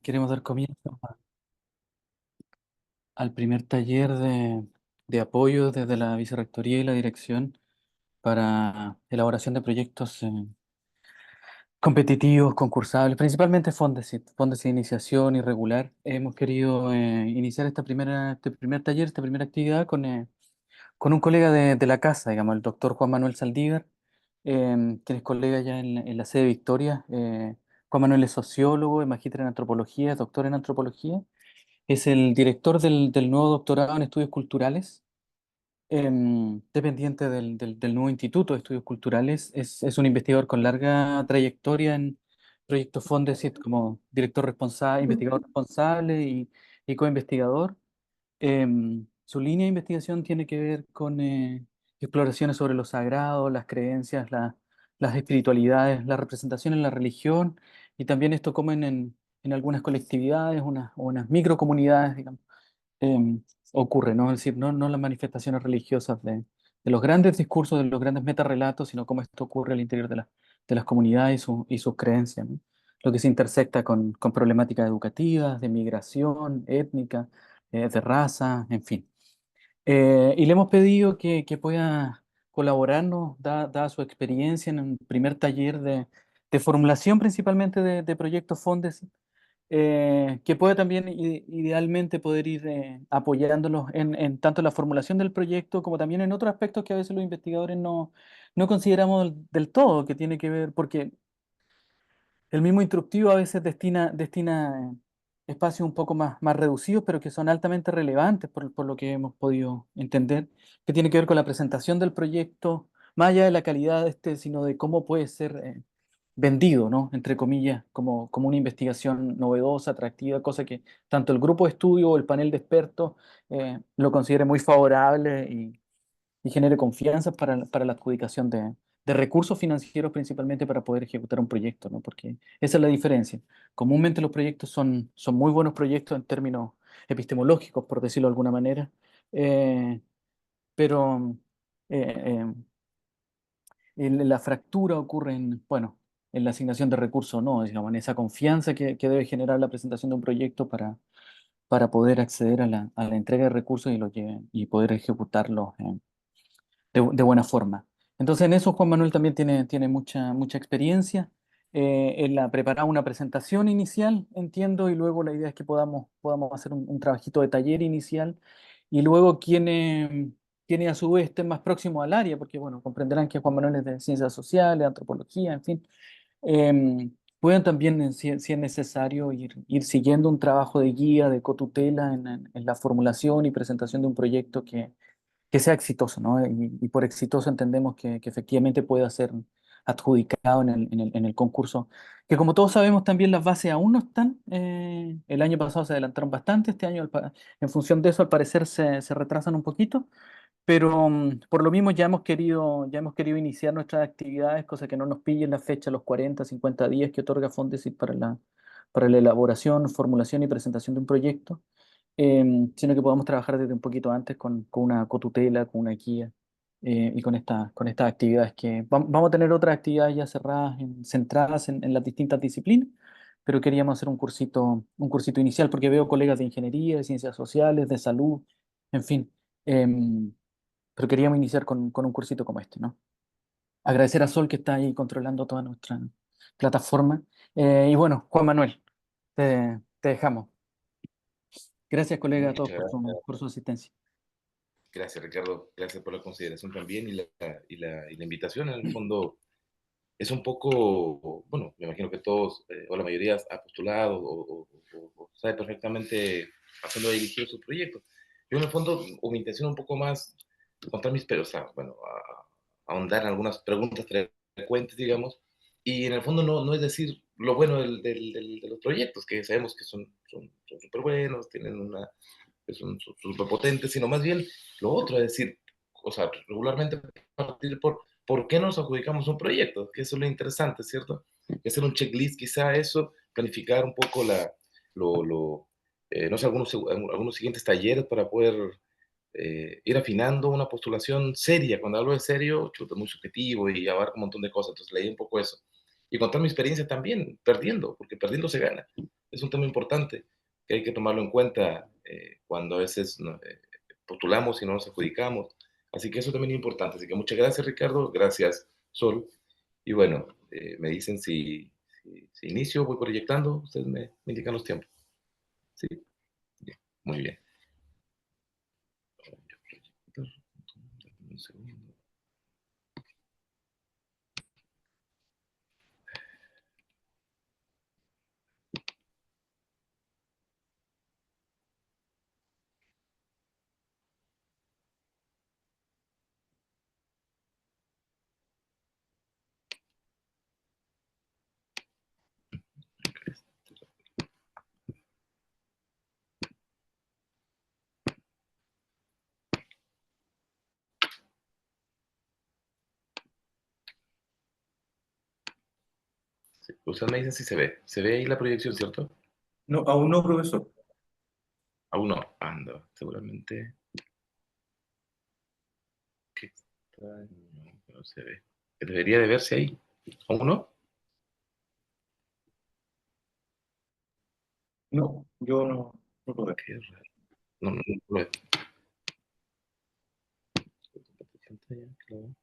Queremos dar comienzo al primer taller de apoyo desde la Vicerrectoría y la Dirección para elaboración de proyectos competitivos, concursables, principalmente Fondesit, fondos de iniciación irregular. Hemos querido iniciar este primer taller, esta primera actividad con un colega de la casa, digamos, el doctor Juan Manuel Saldívar, quien es colega ya en la sede Victoria. Juan Manuel es sociólogo, es magíster en antropología, es doctor en antropología. Es el director del nuevo doctorado en estudios culturales, dependiente del nuevo Instituto de Estudios Culturales. Es un investigador con larga trayectoria en proyectos Fondesit como director responsable, investigador responsable y co-investigador. Su línea de investigación tiene que ver con exploraciones sobre lo sagrado, las creencias, las espiritualidades, la representación en la religión, y también esto como en algunas colectividades, unas microcomunidades, digamos, ocurre, ¿no? Es decir, no las manifestaciones religiosas de los grandes discursos, de los grandes metarrelatos, sino cómo esto ocurre al interior de las comunidades y sus creencias, ¿no? Lo que se intersecta con problemáticas educativas, de migración, étnica, de raza, en fin. Y le hemos pedido que pueda colaborarnos, dada su experiencia en un primer taller de formulación principalmente de proyectos Fondes, que pueda también idealmente poder ir apoyándolos en tanto la formulación del proyecto como también en otros aspectos que a veces los investigadores no consideramos del todo, que tiene que ver, porque el mismo instructivo a veces destina espacios un poco más reducidos, pero que son altamente relevantes por lo que hemos podido entender, que tiene que ver con la presentación del proyecto, más allá de la calidad de este, sino de cómo puede ser vendido, ¿no? Entre comillas, como una investigación novedosa, atractiva, cosa que tanto el grupo de estudio o el panel de expertos lo considere muy favorable y genere confianza para la adjudicación de recursos financieros principalmente para poder ejecutar un proyecto, ¿no? Porque esa es la diferencia. Comúnmente los proyectos son muy buenos proyectos en términos epistemológicos, por decirlo de alguna manera, eh, pero eh, eh, la fractura ocurre bueno, en la asignación de recursos, no, digamos, en esa confianza que debe generar la presentación de un proyecto para poder acceder a la entrega de recursos y poder ejecutarlos de buena forma. Entonces, en eso Juan Manuel también tiene mucha experiencia. Él ha preparado una presentación inicial, entiendo, y luego la idea es que podamos hacer un trabajito de taller inicial, y luego quienes a su vez estén más próximos al área, porque bueno, comprenderán que Juan Manuel es de ciencias sociales, antropología, en fin, puedan también, si es necesario, ir siguiendo un trabajo de guía, de cotutela en la formulación y presentación de un proyecto que sea exitoso, ¿no? Y por exitoso entendemos que efectivamente pueda ser adjudicado en el concurso, que como todos sabemos también las bases aún no están. El año pasado se adelantaron bastante, este año en función de eso al parecer se retrasan un poquito, pero por lo mismo ya hemos querido iniciar nuestras actividades, cosa que no nos pillen la fecha, los 40, 50 días que otorga Fondesit para la elaboración, formulación y presentación de un proyecto, sino que podamos trabajar desde un poquito antes con una cotutela, con una guía, y con estas actividades que vamos a tener otras actividades ya cerradas, centradas en las distintas disciplinas, pero queríamos hacer un cursito inicial porque veo colegas de ingeniería, de ciencias sociales, de salud, en fin. Pero queríamos iniciar con un cursito como este, ¿no? Agradecer a Sol que está ahí controlando toda nuestra plataforma. Y bueno, Juan Manuel, te dejamos. Gracias, colega, a todos Muchas por su, gracias, por su asistencia. gracias Ricardo, gracias por la consideración también y la invitación. En el fondo es un poco, bueno, me imagino que todos o la mayoría ha postulado o sabe perfectamente hacia dónde dirigir sus proyectos. Yo en el fondo, o mi intención un poco más, contar mis, pero, o sea, bueno, ahondar en algunas preguntas frecuentes, digamos, y en el fondo no es decir lo bueno de los proyectos, que sabemos que son súper buenos, tienen una son súper potentes, sino más bien lo otro, es decir, o sea, regularmente partir por qué nos adjudicamos un proyecto, que eso es lo interesante, ¿cierto? Que hacer un checklist, quizá eso, planificar un poco no sé, algunos siguientes talleres para poder ir afinando una postulación seria. Cuando hablo de serio, chuta, muy subjetivo y abarca un montón de cosas, entonces leí un poco eso. Y contar mi experiencia también, perdiendo, porque perdiendo se gana. es un tema importante que hay que tomarlo en cuenta cuando a veces postulamos y no nos adjudicamos. Así que eso también es importante. Así que muchas gracias, Ricardo. Gracias, Sol. Y bueno, me dicen si inicio, voy proyectando, ustedes me indican los tiempos. Sí, bien, muy bien. Un segundo. Sí, ustedes me dicen si se ve. Se ve ahí la proyección, ¿cierto? No, aún no, profesor. Aún no. Anda, seguramente. Qué extraño, que no se ve. Debería de verse ahí. ¿Aún no? No, yo no lo veo. Qué raro. No, no, no lo veo. Claro.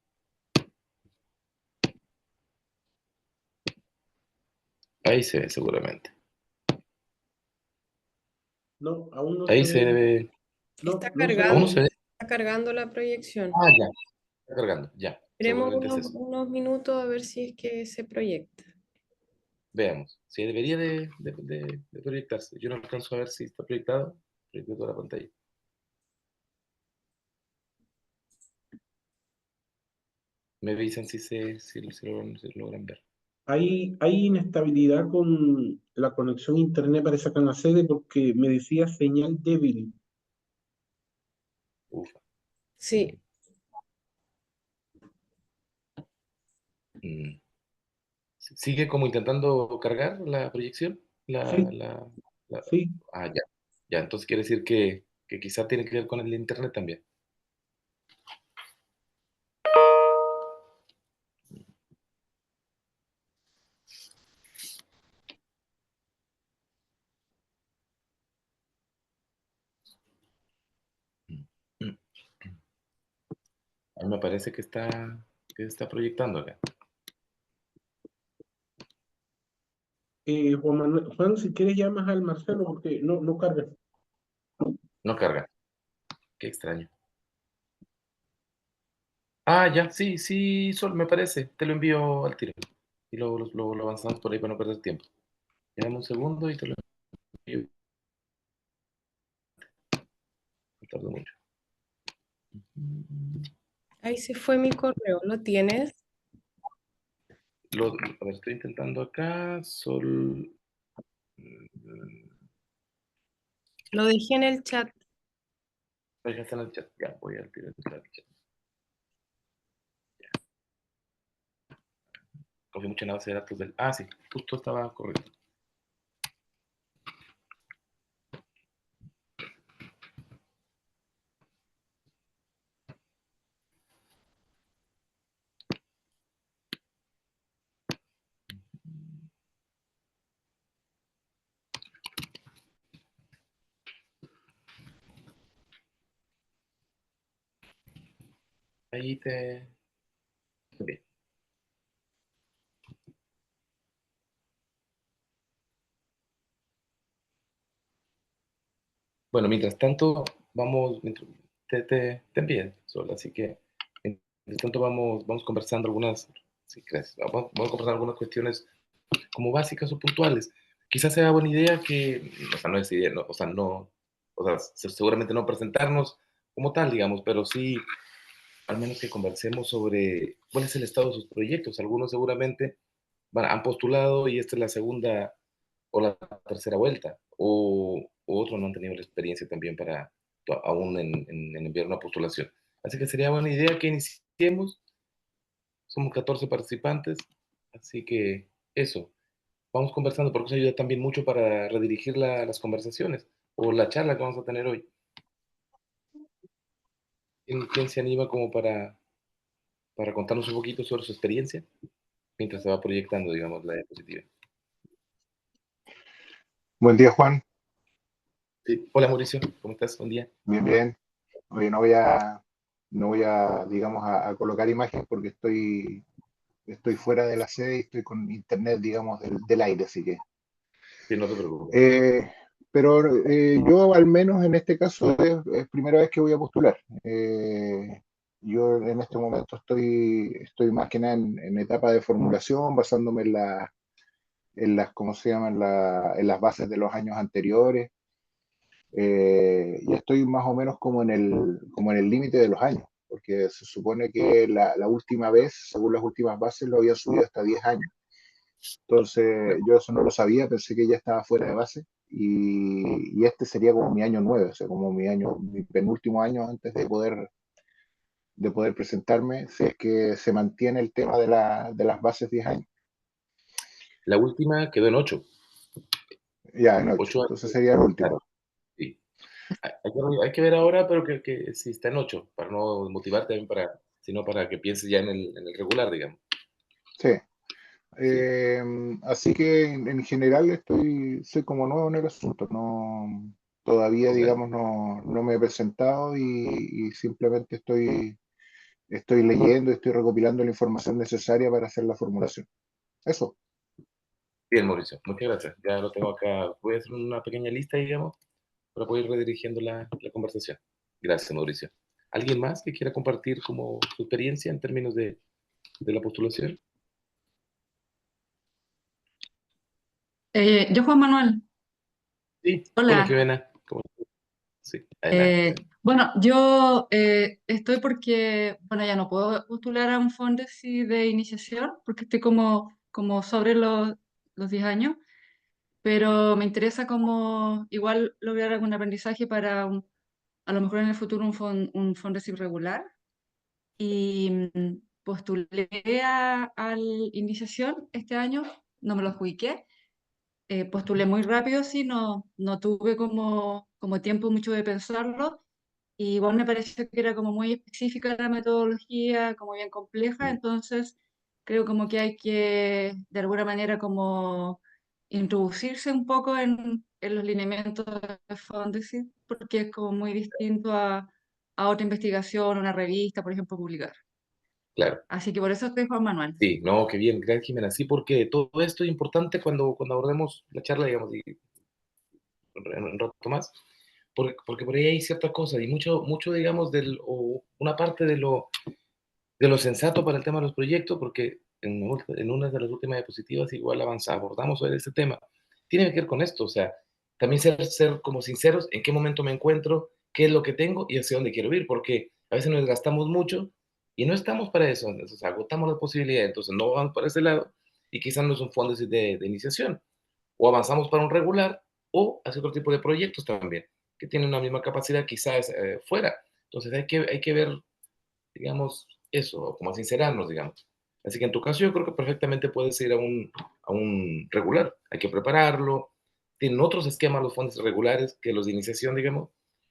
Ahí se ve seguramente. No, aún no se Ahí se ve. debe. No, Está no se Aún no cargando, ve. se ve. está cargando la proyección. Ah, ya. Está cargando. Ya. Esperemos Seguramente es eso. unos minutos a ver si es que se proyecta. Veamos. Sí, debería de proyectarse. Yo no alcanzo a ver si está proyectado. Proyecto toda la pantalla. Me avisan si lo logran ver. Hay inestabilidad con la conexión a internet, parece acá en la sede, porque me decía señal débil. Ufa. Sí, Mm. ¿Sigue como intentando cargar la proyección? Sí, La- sí. Ah, ya. Ya, entonces quiere decir que quizá tiene que ver con el internet también. Mm. Mm. A mí me parece que está proyectando acá. Juan, si quieres llamas al Marcelo porque no carga. No carga. Qué extraño. Ah, ya, sí, sí, Sol, me parece. Te lo envío al tiro. Y lo avanzamos por ahí para no perder tiempo. Dame un segundo y te lo envío. No tardo mucho. ahí se fue mi correo. ¿Lo tienes? A ver, estoy intentando acá. Sol. Lo dejé en el chat. Ya está en el chat. Ya, voy al tiro del chat. Cogí mucha base de datos del. Ah, sí, justo estaba correcto. Ahí te. Bien. Bueno, mientras tanto, vamos. Te envíen, Sol, así que. Mientras tanto, vamos conversando algunas. Si crees, vamos conversando algunas cuestiones como básicas o puntuales. Quizás sea buena idea que, o sea, no es idea, no, o sea, seguramente no presentarnos como tal, digamos, pero sí, al menos que conversemos sobre cuál es el estado de sus proyectos. Algunos seguramente han postulado y esta es la segunda o la tercera vuelta, o otros no han tenido la experiencia también para aún en enviar una postulación. Así que sería buena idea que iniciemos. Somos 14 participantes, así que eso, vamos conversando, porque eso ayuda también mucho para redirigir las conversaciones o la charla que vamos a tener hoy. ¿Quién se anima como para contarnos un poquito sobre su experiencia mientras se va proyectando, digamos, la diapositiva? Buen día, Juan. Sí. Hola Mauricio, ¿cómo estás? Buen día. Bien, bien. Oye, no voy a, digamos, a colocar imagen porque estoy fuera de la sede y estoy con internet, digamos, del aire, así que. Sí, no te preocupes. Eh, pero yo al menos en este caso es primera vez que voy a postular. Yo en este momento estoy más que nada en etapa de formulación, basándome ¿cómo se llama? En las bases de los años anteriores. Ya estoy más o menos como en el límite de los años, porque se supone que la última vez, según las últimas bases, lo había subido hasta 10 años. Entonces, yo eso no lo sabía, pensé que ya estaba fuera de base y este sería como mi año 9, o sea, como mi penúltimo año antes de poder presentarme, si es que se mantiene el tema de las bases 10 años. La última quedó en 8. Ya en 8, 8 entonces años, sería el último. claro, sí. Hay que ver ahora, pero que sí está en 8, para no motivarte también sino para que pienses ya en el regular, digamos. Sí. Sí, Eh, Así que en general soy como nuevo en el asunto, todavía comprendo. digamos no me he presentado y simplemente estoy leyendo, estoy recopilando la información necesaria para hacer la formulación. Eso. Bien, Mauricio, muchas gracias. Ya lo tengo acá. Voy a hacer una pequeña lista, digamos, para poder ir redirigiendo la conversación. Gracias, Mauricio. ¿Alguien más que quiera compartir como su experiencia en términos de la postulación? Yo, Juan Manuel, Sí. Hola, hola. Jimena. ¿Cómo estás? Sí, adelante. Bueno, yo estoy porque, bueno, ya no puedo postular a un Fondesit de iniciación porque estoy como sobre los 10 años, pero me interesa como igual lograr algún aprendizaje para a lo mejor en el futuro un Fondesit regular. Y postulé al iniciación este año, no me lo adjudiqué. Postulé muy rápido, sí, no tuve como tiempo mucho de pensarlo. Y igual me pareció que era como muy específica la metodología, como bien compleja, entonces creo como que hay que de alguna manera como introducirse un poco en los lineamientos de Fondesit, porque es como muy distinto a otra investigación, una revista, por ejemplo, publicar. Claro. Así que por eso estoy Juan Manuel. Sí, no, qué bien, gracias, Jimena. Sí, porque todo esto es importante cuando abordemos la charla, digamos, y un rato más, porque por ahí hay ciertas cosas y mucho digamos, o una parte de lo sensato para el tema de los proyectos, porque en una de las últimas diapositivas igual abordamos sobre este tema, tiene que ver con esto, o sea, también ser como sinceros en qué momento me encuentro, qué es lo que tengo y hacia dónde quiero ir, porque a veces nos desgastamos mucho y no estamos para eso, entonces agotamos las posibilidades, entonces no vamos para ese lado y quizás no es un fondo de iniciación, o avanzamos para un regular o hacia otro tipo de proyectos también, que tienen una misma capacidad quizás fuera. Entonces hay que ver, digamos, eso, o como sincerarnos, digamos. Así que en tu caso yo creo que perfectamente puedes ir a un regular. Hay que prepararlo. Tienen otros esquemas los fondos regulares que los de iniciación, digamos,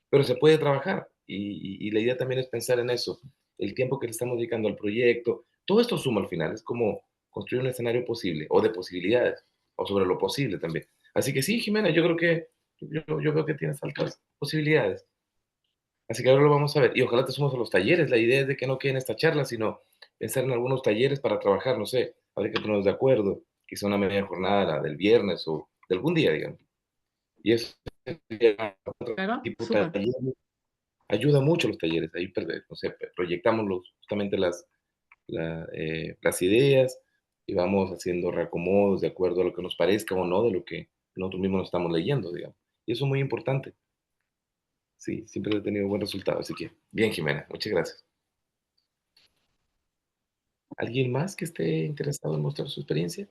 pero se puede trabajar. Y la idea también es pensar en eso, el tiempo que le estamos dedicando al proyecto. Todo esto suma al final, es como construir un escenario posible o de posibilidades, o sobre lo posible también. Así que sí, Jimena, yo creo que yo veo que tienes altas posibilidades. Así que ahora lo vamos a ver. Y ojalá te sumes a los talleres. La idea es de que no quede en esta charla, sino pensar en algunos talleres para trabajar, no sé, a ver que ponernos de acuerdo, quizá una media jornada del viernes o de algún día, digamos. Y eso otro Claro, tipo de súper. taller ayuda mucho los talleres. Ahí, no sé, proyectamos justamente las ideas y vamos haciendo reacomodos de acuerdo a lo que nos parezca o no de lo que nosotros mismos nos estamos leyendo, digamos. Y eso es muy importante. Sí, siempre he tenido buen resultado. Así que, bien, Jimena, muchas gracias. ¿Alguien más que esté interesado en mostrar su experiencia?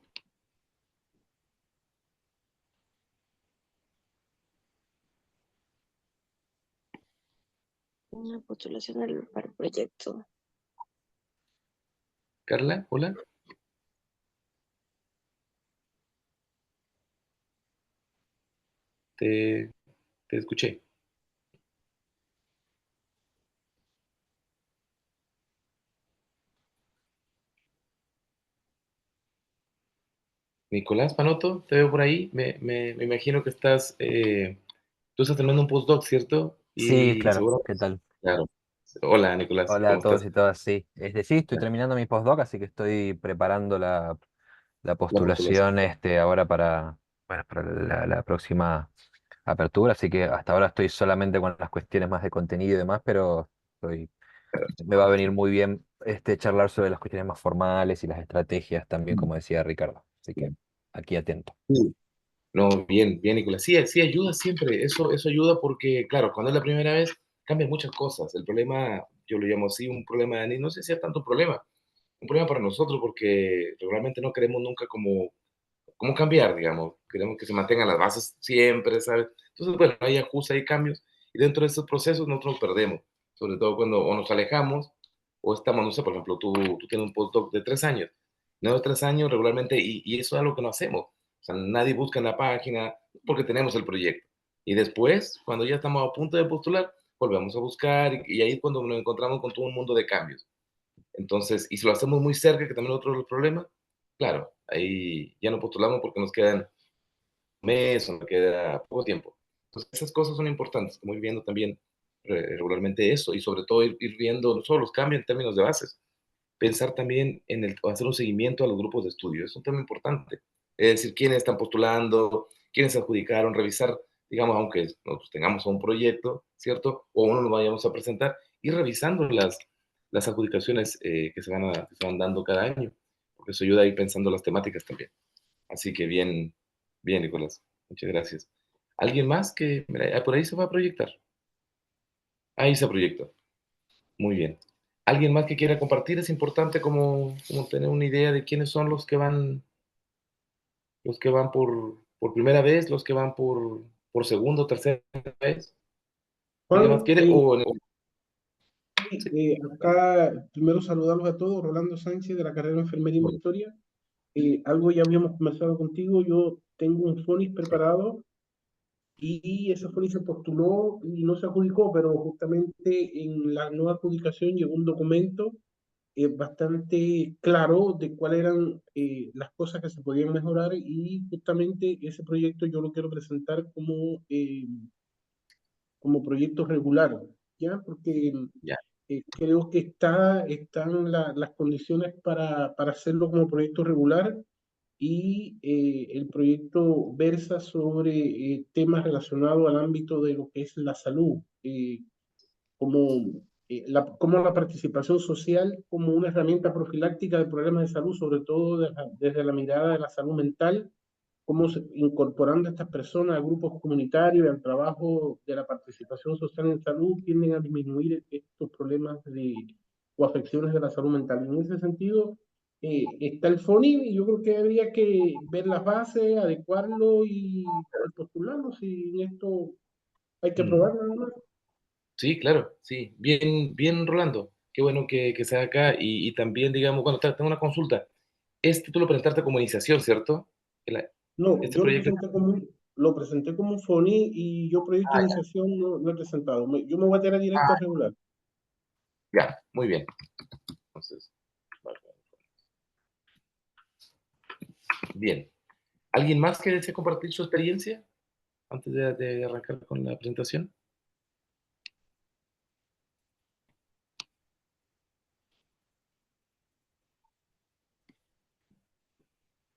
Una postulación para el proyecto. Carla, hola. Te, te escuché. Nicolás Panoto, te veo por ahí. Me imagino que tú estás terminando un postdoc, ¿cierto? Sí, Y claro, seguro, ¿qué tal? claro. Hola, Nicolás, Hola ¿cómo a todos estás? y todas, sí. Sí, estoy Ya, terminando mi postdoc, así que estoy preparando la la postulación. postulación ahora bueno, para la próxima apertura, así que hasta ahora estoy solamente con las cuestiones más de contenido y demás, pero me va a venir muy bien charlar sobre las cuestiones más formales y las estrategias también, como decía Ricardo. Así que aquí atento. Sí. No, bien, bien, Nicolás. Sí, sí, ayuda siempre. Eso ayuda porque, claro, cuando es la primera vez, cambian muchas cosas. El problema, yo lo llamo así, un problema, no sé si es tanto un problema para nosotros porque realmente no queremos nunca como cambiar, digamos. Queremos que se mantengan las bases siempre, ¿sabes? Entonces, bueno, hay ajustes, hay cambios, y dentro de estos procesos nosotros nos perdemos, sobre todo cuando o nos alejamos o estamos, no sé, por ejemplo, tú tienes un postdoc de 3 años, no de 3 años regularmente, y eso es algo que no hacemos. O sea, nadie busca en la página porque tenemos el proyecto. Y después, cuando ya estamos a punto de postular, volvemos a buscar y ahí es cuando nos encontramos con todo un mundo de cambios. Entonces, y si lo hacemos muy cerca, que también es otro de los problemas, claro, ahí ya no postulamos porque nos quedan mes o nos queda poco tiempo. Entonces, esas cosas son importantes, como ir viendo también regularmente eso y sobre todo ir viendo no solo los cambios en términos de bases, pensar también en hacer un seguimiento a los grupos de estudio, es un tema importante. Es decir, quiénes están postulando, quiénes se adjudicaron, revisar, digamos, aunque nosotros tengamos un proyecto, ¿cierto? O uno nos vayamos a presentar, ir revisando las adjudicaciones que se van dando cada año, porque eso ayuda a ir pensando las temáticas también. Así que bien, bien, Nicolás. Muchas gracias. ¿Alguien más que, mira, por ahí se va a proyectar? Ahí se proyecta. Muy bien. ¿Alguien más que quiera compartir? Es importante como tener una idea de quiénes son los que van por primera vez, los que van por segunda o tercera vez. ¿Alguien más Juan, quiere? sí, Sí. acá primero saludarlos a todos, Rolando Sánchez de la carrera de Enfermería en Bueno, Victoria. Algo ya habíamos conversado contigo, yo tengo un FONIS preparado y ese FONIS se postuló y no se adjudicó, pero justamente en la nueva adjudicación llegó un documento bastante claro de cuáles eran las cosas que se podían mejorar y justamente ese proyecto yo lo quiero presentar como proyecto regular, ¿ya? Porque ya. creo que están las condiciones para hacerlo como proyecto regular y el proyecto versa sobre temas relacionados al ámbito de lo que es la salud, como, como la participación social como una herramienta profiláctica de problemas de salud, sobre todo desde la mirada de la salud mental, cómo incorporando a estas personas a grupos comunitarios y al trabajo de la participación social en salud tienden a disminuir estos problemas o afecciones de la salud mental. En ese sentido, está el FONI y yo creo que habría que ver las bases, adecuarlo y postularlo. Si en esto hay que Mm. probarlo, ¿no? Sí, claro, sí. Bien, bien, Rolando. Qué bueno que sea acá. Y también, digamos, bueno, tengo una consulta. Tú lo presentaste como iniciación, ¿cierto? El- No, Este yo proyecto. lo presenté como un FONI y yo proyecto de iniciación no he presentado. Yo me voy a tirar directo a regular. Ya, muy bien. Entonces, vale, bien. ¿Alguien más que desee compartir su experiencia antes de arrancar con la presentación?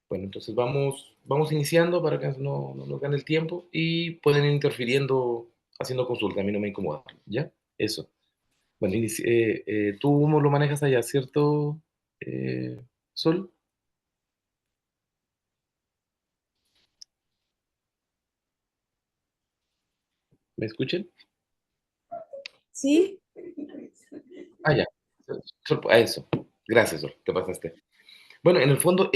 Bueno, entonces vamos iniciando para que no nos gane el tiempo y pueden ir interfiriendo haciendo consulta, a mí no me incomoda, ¿ya? Eso. Bueno, tú lo manejas allá, ¿cierto, Sol? ¿Me escuchan? ¿Sí? Ah, ya. Eso. Gracias, Sol, te pasaste. Bueno, en el fondo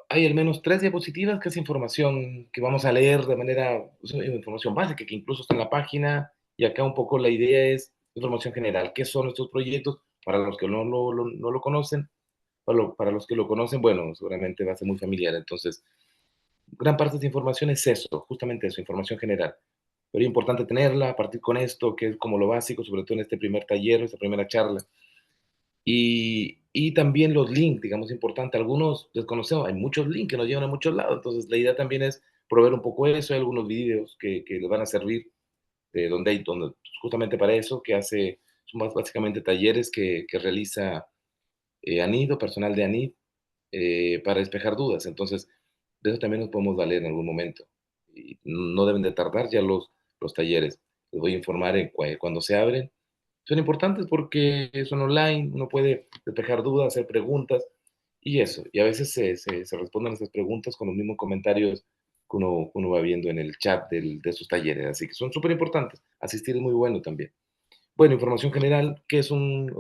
hay al menos 3 diapositivas que es información que vamos a leer de manera, es información básica que incluso está en la página y acá un poco la idea es información general. ¿Qué son estos proyectos? Para los que no lo conocen, para los que lo conocen, bueno, seguramente va a ser muy familiar. Entonces, gran parte de esta información es eso, justamente eso, información general. Pero es importante tenerla, partir con esto, que es como lo básico, sobre todo en este primer taller, esta primera charla. Y Y también los links, digamos, importante. Algunos desconocemos, hay muchos links que nos llevan a muchos lados. Entonces, la idea también es proveer un poco eso. Hay algunos videos que les van a servir de donde justamente para eso, son básicamente talleres que realiza ANID o personal de ANID para despejar dudas. Entonces, de eso también nos podemos valer en algún momento. Y no deben de tardar ya los talleres. Les voy a informar cuando se abren. Son importantes porque son online, uno puede despejar dudas, hacer preguntas y eso. Y a veces se responden a esas preguntas con los mismos comentarios que uno va viendo en el chat de sus talleres. Así que son súper importantes. Asistir es muy bueno también. Bueno, información general, qué es un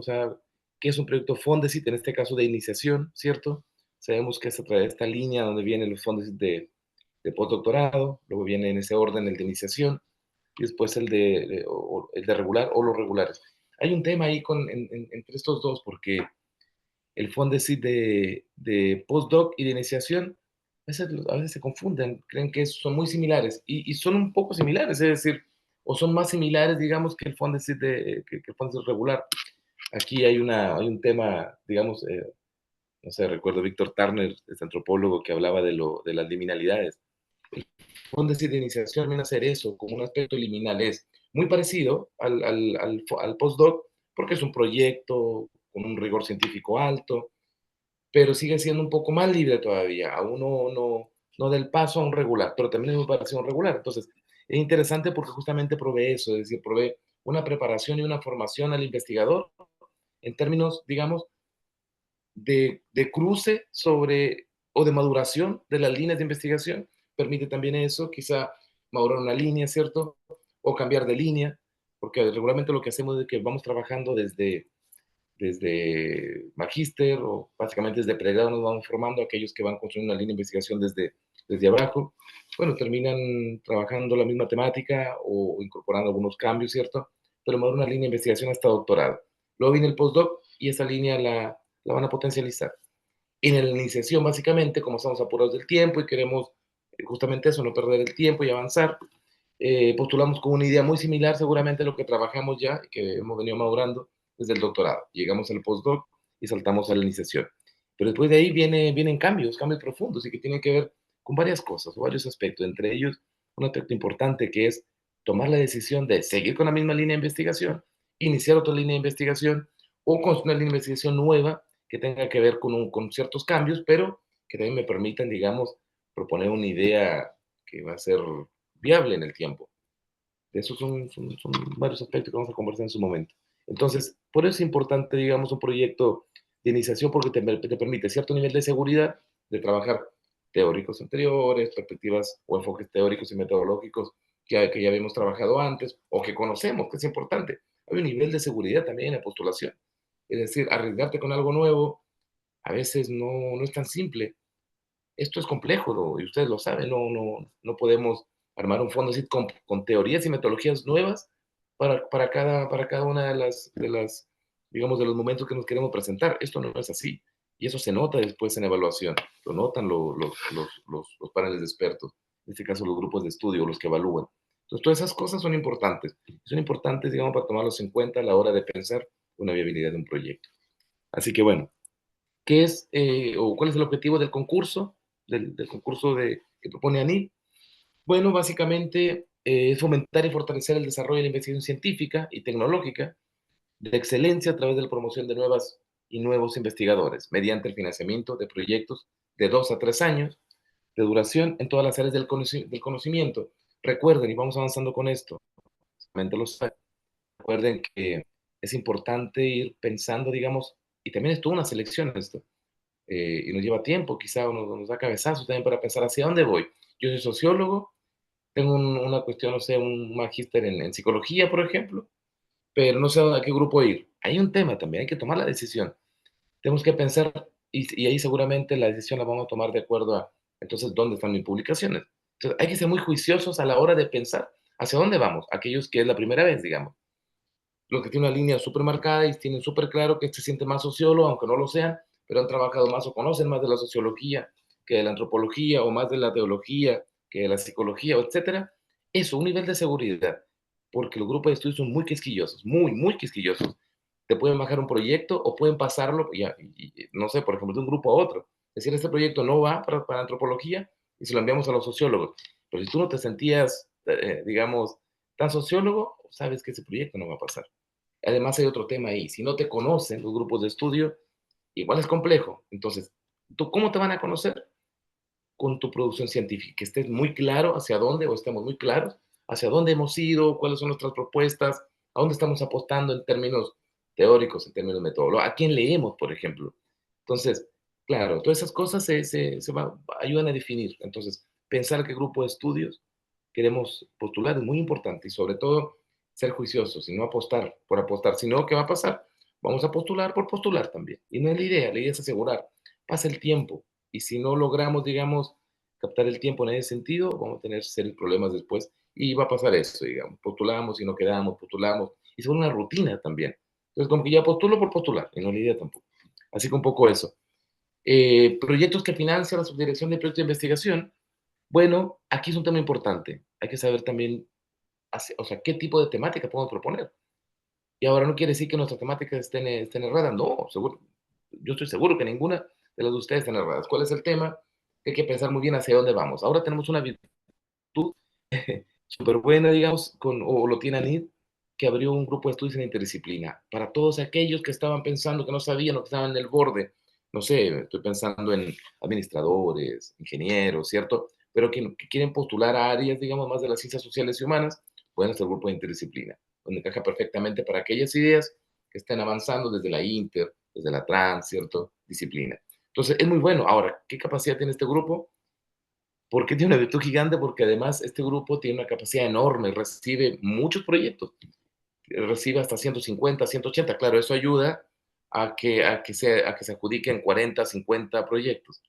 proyecto Fondesit, en este caso de iniciación, ¿cierto? Sabemos que es a través de esta línea donde vienen los Fondesit de postdoctorado, luego viene en ese orden el de iniciación, y después el de regular o los regulares. Hay un tema ahí entre estos dos, porque el Fondesit de postdoc y de iniciación, a veces se confunden, creen que son muy similares, y son un poco similares, es decir, o son más similares, digamos, que el Fondesit que el Fondesit regular. Aquí hay un tema, digamos, no sé, recuerdo Víctor Turner, este antropólogo, que hablaba de las liminalidades. El Fondesit de iniciación viene a hacer eso, como un aspecto liminal. Es muy parecido al postdoc, porque es un proyecto con un rigor científico alto, pero sigue siendo un poco más libre todavía. Aún no del paso a un regular, pero también es muy parecido a un regular. Entonces, es interesante porque justamente provee eso, es decir, provee una preparación y una formación al investigador en términos, digamos, de cruce o de maduración de las líneas de investigación. Permite también eso, quizá madurar una línea, ¿cierto? O cambiar de línea, porque regularmente lo que hacemos es que vamos trabajando desde magíster o básicamente desde pregrado nos vamos formando, aquellos que van construyendo una línea de investigación desde abajo, bueno, terminan trabajando la misma temática o incorporando algunos cambios, ¿cierto? Pero más una línea de investigación hasta doctorado. Luego viene el postdoc y esa línea la van a potencializar. En la iniciación, básicamente, como estamos apurados del tiempo y queremos justamente eso, no perder el tiempo y avanzar, postulamos con una idea muy similar seguramente a lo que trabajamos ya, que hemos venido madurando desde el doctorado. Llegamos al postdoc y saltamos a la iniciación. Pero después de ahí vienen cambios profundos y que tienen que ver con varias cosas, varios aspectos. Entre ellos, un aspecto importante que es tomar la decisión de seguir con la misma línea de investigación, iniciar otra línea de investigación o construir una línea de investigación nueva que tenga que ver con ciertos cambios, pero que también me permitan, digamos, proponer una idea que va a ser viable en el tiempo. De esos son varios aspectos que vamos a conversar en su momento. Entonces, por eso es importante, digamos, un proyecto de iniciación porque te permite cierto nivel de seguridad de trabajar teóricos anteriores, perspectivas o enfoques teóricos y metodológicos que ya habíamos trabajado antes o que conocemos, que es importante. Hay un nivel de seguridad también en la postulación. Es decir, arriesgarte con algo nuevo a veces no es tan simple. Esto es complejo, y ustedes lo saben, no podemos armar un fondo así con teorías y metodologías nuevas para cada una de las, digamos, de los momentos que nos queremos presentar. Esto no es así. Y eso se nota después en evaluación. Lo notan los paneles de expertos, en este caso los grupos de estudio, los que evalúan. Entonces, todas esas cosas son importantes. Son importantes, digamos, para tomarlos en cuenta a la hora de pensar una viabilidad de un proyecto. Así que, bueno, ¿qué es o cuál es el objetivo del concurso, del concurso que propone ANID? Bueno, básicamente es fomentar y fortalecer el desarrollo de la investigación científica y tecnológica de excelencia a través de la promoción de nuevas y nuevos investigadores, mediante el financiamiento de proyectos de 2 a 3 años de duración en todas las áreas del conocimiento. Recuerden, y vamos avanzando con esto, recuerden que es importante ir pensando, digamos, y también es toda una selección esto, y nos lleva tiempo, quizá nos da cabezazos también para pensar hacia dónde voy. Yo soy sociólogo, tengo una cuestión, no sé, un magíster en psicología, por ejemplo, pero no sé a qué grupo ir. Hay un tema también, hay que tomar la decisión. Tenemos que pensar, y ahí seguramente la decisión la vamos a tomar de acuerdo a, entonces, ¿dónde están mis publicaciones? Entonces, hay que ser muy juiciosos a la hora de pensar hacia dónde vamos, aquellos que es la primera vez, digamos. Los que tienen una línea súper marcada y tienen súper claro que se siente más sociólogo, aunque no lo sean, pero han trabajado más o conocen más de la sociología que de la antropología, o más de la teología que de la psicología, etcétera. Eso, un nivel de seguridad, porque los grupos de estudio son muy quisquillosos, muy, muy quisquillosos. te pueden bajar un proyecto o pueden pasarlo, no sé, por ejemplo, de un grupo a otro. Es decir, este proyecto no va para antropología y se lo enviamos a los sociólogos. Pero si tú no te sentías, digamos, tan sociólogo, sabes que ese proyecto no va a pasar. Además hay otro tema ahí. Si no te conocen los grupos de estudio, igual es complejo. Entonces, ¿tú cómo te van a conocer? Con tu producción científica, que estés muy claro hacia dónde, o estemos muy claros hacia dónde hemos ido, cuáles son nuestras propuestas, a dónde estamos apostando en términos teóricos, en términos metodológicos, a quién leemos, por ejemplo. Entonces, claro, todas esas cosas ayudan a definir. Entonces, pensar qué grupo de estudios queremos postular es muy importante y sobre todo ser juiciosos y no apostar por apostar, sino ¿qué va a pasar? Vamos a postular por postular también. Y no es la idea es asegurar, pasa el tiempo y si no logramos, digamos, captar el tiempo en ese sentido, vamos a tener serios problemas después y va a pasar eso, digamos, postulamos y no quedamos, postulamos y se vuelve una rutina también. Entonces, como que ya postulo por postular y no es la idea tampoco. Así que un poco eso. Proyectos que financia la Subdirección de Proyectos de Investigación. Bueno, aquí es un tema importante. Hay que saber también, o sea, qué tipo de temática podemos proponer. Y ahora no quiere decir que nuestras temáticas estén erradas. No, seguro, yo estoy seguro que ninguna de las de ustedes están erradas. ¿Cuál es el tema? Hay que pensar muy bien hacia dónde vamos. Ahora tenemos una virtud súper buena, digamos, o lo tiene ANID, que abrió un grupo de estudios en interdisciplina. Para todos aquellos que estaban pensando, que no sabían o que estaban en el borde, no sé, estoy pensando en administradores, ingenieros, ¿cierto? Pero que quieren postular a áreas, digamos, más de las ciencias sociales y humanas, pueden hacer grupo de interdisciplina, donde encaja perfectamente para aquellas ideas que estén avanzando desde la inter, desde la trans, ¿cierto? Disciplina. Entonces, es muy bueno. Ahora, ¿qué capacidad tiene este grupo? ¿Por qué tiene una virtud gigante? Porque además este grupo tiene una capacidad enorme, recibe muchos proyectos, recibe hasta 150, 180. Claro, eso ayuda a que se adjudiquen 40, 50 proyectos.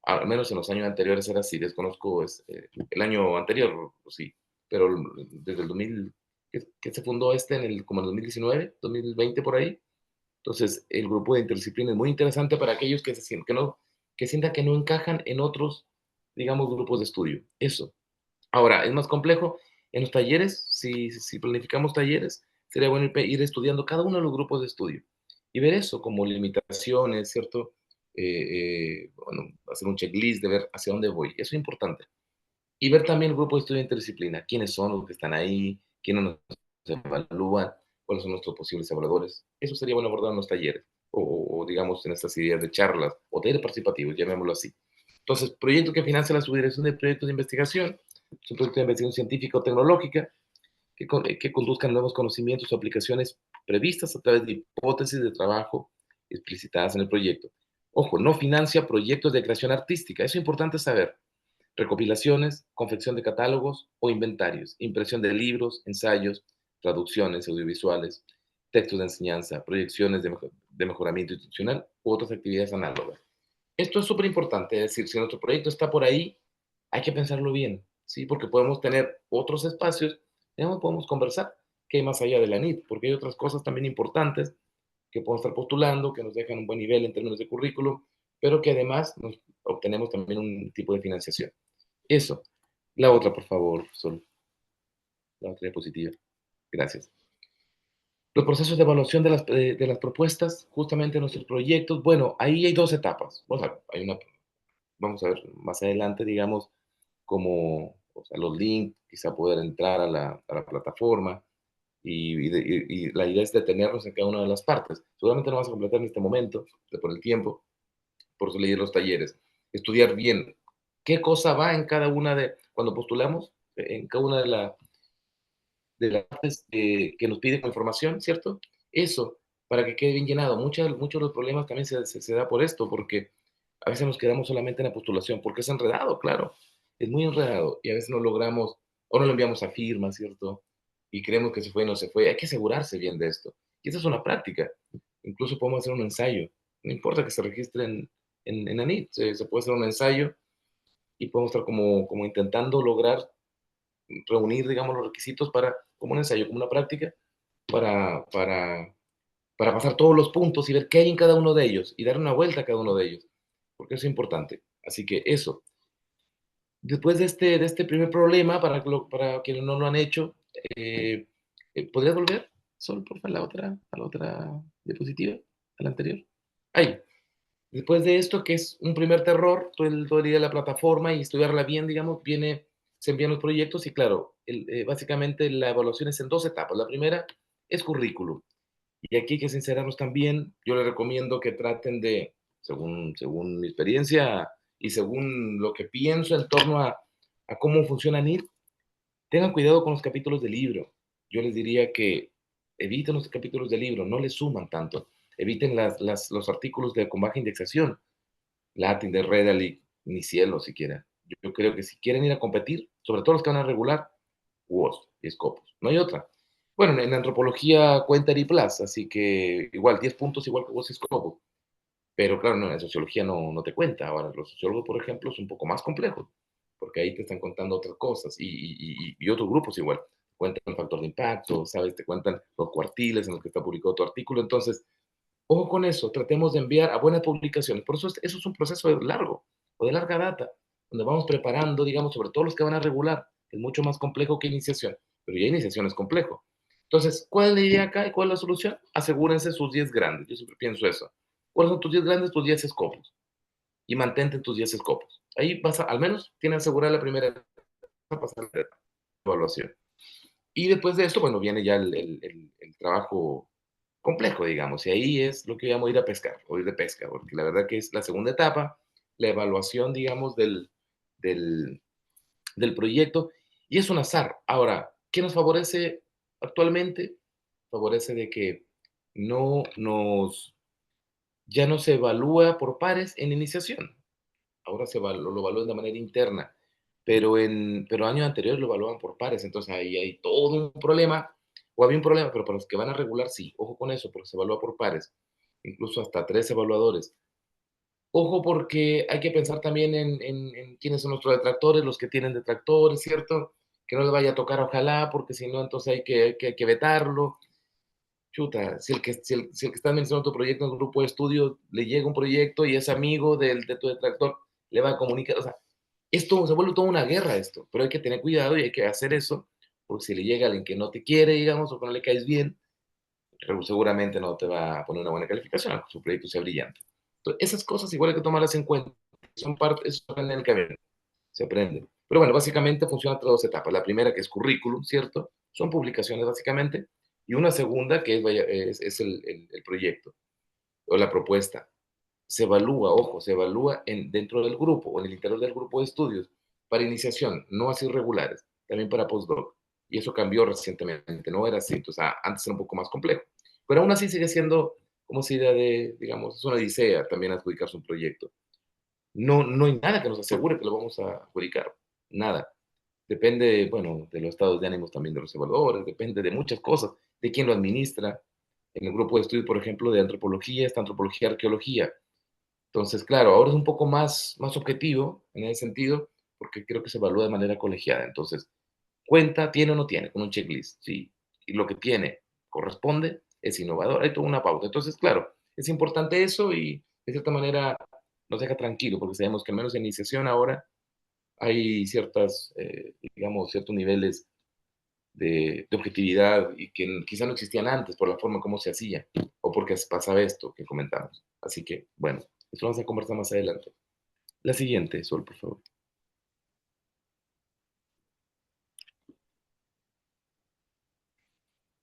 Al menos en los años anteriores era así, desconozco el año anterior, sí, pero desde el 2000, que se fundó como en el 2019, 2020 por ahí. Entonces, el grupo de interdisciplina es muy interesante para aquellos que sientan que no encajan en otros, digamos, grupos de estudio. Eso. Ahora, es más complejo. En los talleres, si planificamos talleres, sería bueno ir estudiando cada uno de los grupos de estudio y ver eso como limitaciones, ¿cierto? Bueno, hacer un checklist de ver hacia dónde voy. Eso es importante. Y ver también el grupo de estudio de interdisciplina. ¿Quiénes son los que están ahí? ¿Quiénes nos evalúan? ¿Cuáles son nuestros posibles evaluadores? Eso sería bueno abordar en los talleres o digamos, en estas ideas de charlas o talleres participativos, llamémoslo así. Entonces, proyecto que financia la Subdirección de Proyectos de Investigación, es un proyecto de investigación científica o tecnológica que conduzcan nuevos conocimientos o aplicaciones previstas a través de hipótesis de trabajo explicitadas en el proyecto. Ojo, no financia proyectos de creación artística, eso es importante saber. Recopilaciones, confección de catálogos o inventarios, impresión de libros, ensayos, traducciones audiovisuales, textos de enseñanza, proyecciones de mejoramiento institucional u otras actividades análogas. Esto es súper importante, es decir, si nuestro proyecto está por ahí, hay que pensarlo bien, ¿sí? Porque podemos tener otros espacios, digamos, podemos conversar que hay más allá de la NIT, porque hay otras cosas también importantes que podemos estar postulando, que nos dejan un buen nivel en términos de currículum, pero que además obtenemos también un tipo de financiación. Eso. La otra, por favor, Sol. La otra diapositiva. Gracias. Los procesos de evaluación de las propuestas, justamente nuestros proyectos. Bueno, ahí hay dos etapas. Vamos a ver más adelante, digamos, como o sea, los links, quizá poder entrar a la plataforma y la idea es detenernos en cada una de las partes. Seguramente no vas a completar en este momento, por el tiempo, por eso leer los talleres. Estudiar bien qué cosa va en cada una cuando postulamos, en cada una de las partes que nos pide con información, ¿cierto? Eso, para que quede bien llenado. Muchos de los problemas también se da por esto, porque a veces nos quedamos solamente en la postulación, porque es enredado, claro, es muy enredado, y a veces no logramos, o no lo enviamos a firma, ¿cierto? Y creemos que se fue y no se fue. Hay que asegurarse bien de esto. Y esa es una práctica. Incluso podemos hacer un ensayo. No importa que se registren en ANIT, se puede hacer un ensayo y podemos estar como intentando lograr reunir, digamos, los requisitos como un ensayo, como una práctica, para pasar todos los puntos y ver qué hay en cada uno de ellos y dar una vuelta a cada uno de ellos, porque eso es importante. Así que eso. Después de este primer problema, para quienes no lo han hecho, ¿podrías volver? Sol, por favor, a la otra diapositiva, a la anterior. Ahí. Después de esto, que es un primer terror, todo el día de la plataforma y estudiarla bien, digamos, se envían los proyectos y claro, básicamente la evaluación es en 2 etapas. La primera es currículum. Y aquí hay que sincerarnos también, yo les recomiendo que traten de, según mi experiencia y según lo que pienso en torno a cómo funciona NIT, tengan cuidado con los capítulos del libro. Yo les diría que eviten los capítulos del libro, no les suman tanto. Eviten los artículos con baja indexación. Latin, de Redaly, ni cielo siquiera. Yo creo que si quieren ir a competir, sobre todo los que van a regular, WOS y Scopus. No hay otra. Bueno, en antropología cuenta Plus, así que igual 10 puntos igual que WOS y Scopus. Pero claro, no, en sociología no te cuenta. Ahora, los sociólogos, por ejemplo, son un poco más complejos, porque ahí te están contando otras cosas y otros grupos igual. Cuentan el factor de impacto, ¿sabes? Te cuentan los cuartiles en los que está publicado tu artículo. Entonces, ojo con eso, tratemos de enviar a buenas publicaciones. Por eso eso es un proceso largo o de larga data, donde vamos preparando, digamos, sobre todo los que van a regular, que es mucho más complejo que iniciación, pero ya iniciación es complejo. Entonces, ¿cuál es la idea acá y cuál es la solución? Asegúrense sus 10 grandes, yo siempre pienso eso. ¿Cuáles son tus 10 grandes? Tus 10 escopos. Y mantente en tus 10 escopos. Ahí vas al menos tienes asegurar la primera etapa, pasar la evaluación. Y después de esto, bueno, viene ya el trabajo complejo, digamos, y ahí es lo que llamo ir a pescar, o ir de pesca, porque la verdad que es la segunda etapa, la evaluación, digamos, del, del proyecto, y es un azar. Ahora, ¿qué nos favorece actualmente? Favorece de que no nos, ya no se evalúa por pares en iniciación, ahora lo evalúan de manera interna, pero años anteriores lo evaluaban por pares, entonces ahí hay todo un problema, o había un problema, pero para los que van a regular, sí, ojo con eso, porque se evalúa por pares, incluso hasta 3 evaluadores. Ojo porque hay que pensar también en quiénes son nuestros detractores, los que tienen detractores, ¿cierto? Que no les vaya a tocar, ojalá, porque si no, entonces hay que vetarlo. Chuta, si el que está mencionando tu proyecto en el grupo de estudio le llega un proyecto y es amigo de tu detractor, le va a comunicar, o sea, esto se vuelve toda una guerra esto, pero hay que tener cuidado y hay que hacer eso, porque si le llega alguien que no te quiere, digamos, o que no le caes bien, seguramente no te va a poner una buena calificación, aunque su proyecto sea brillante. Entonces, esas cosas igual hay que tomarlas en cuenta, son parte, eso se aprende en el camino, se aprende. Pero bueno, básicamente funciona entre 2 etapas. La primera, que es currículum, ¿cierto? Son publicaciones básicamente, y una segunda, que es el proyecto o la propuesta. Se evalúa, ojo, se evalúa dentro del grupo o en el interior del grupo de estudios para iniciación, no así regulares, también para postdoc. Y eso cambió recientemente, no era así, entonces antes era un poco más complejo. Pero aún así sigue siendo como si idea de, digamos, es una odisea también adjudicarse un proyecto. No hay nada que nos asegure que lo vamos a adjudicar, nada. Depende, bueno, de los estados de ánimos también de los evaluadores, depende de muchas cosas, de quién lo administra. En el grupo de estudio, por ejemplo, de antropología, está antropología, arqueología. Entonces, claro, ahora es un poco más objetivo en ese sentido, porque creo que se evalúa de manera colegiada. Entonces, cuenta, tiene o no tiene, con un checklist. Sí, y lo que tiene corresponde, es innovador, hay toda una pauta. Entonces, claro, es importante eso y de cierta manera nos deja tranquilo, porque sabemos que al menos en iniciación ahora hay digamos, ciertos niveles de objetividad y que quizá no existían antes por la forma como se hacía o porque pasaba esto que comentamos. Así que, bueno, esto vamos a conversar más adelante. La siguiente, Sol, por favor.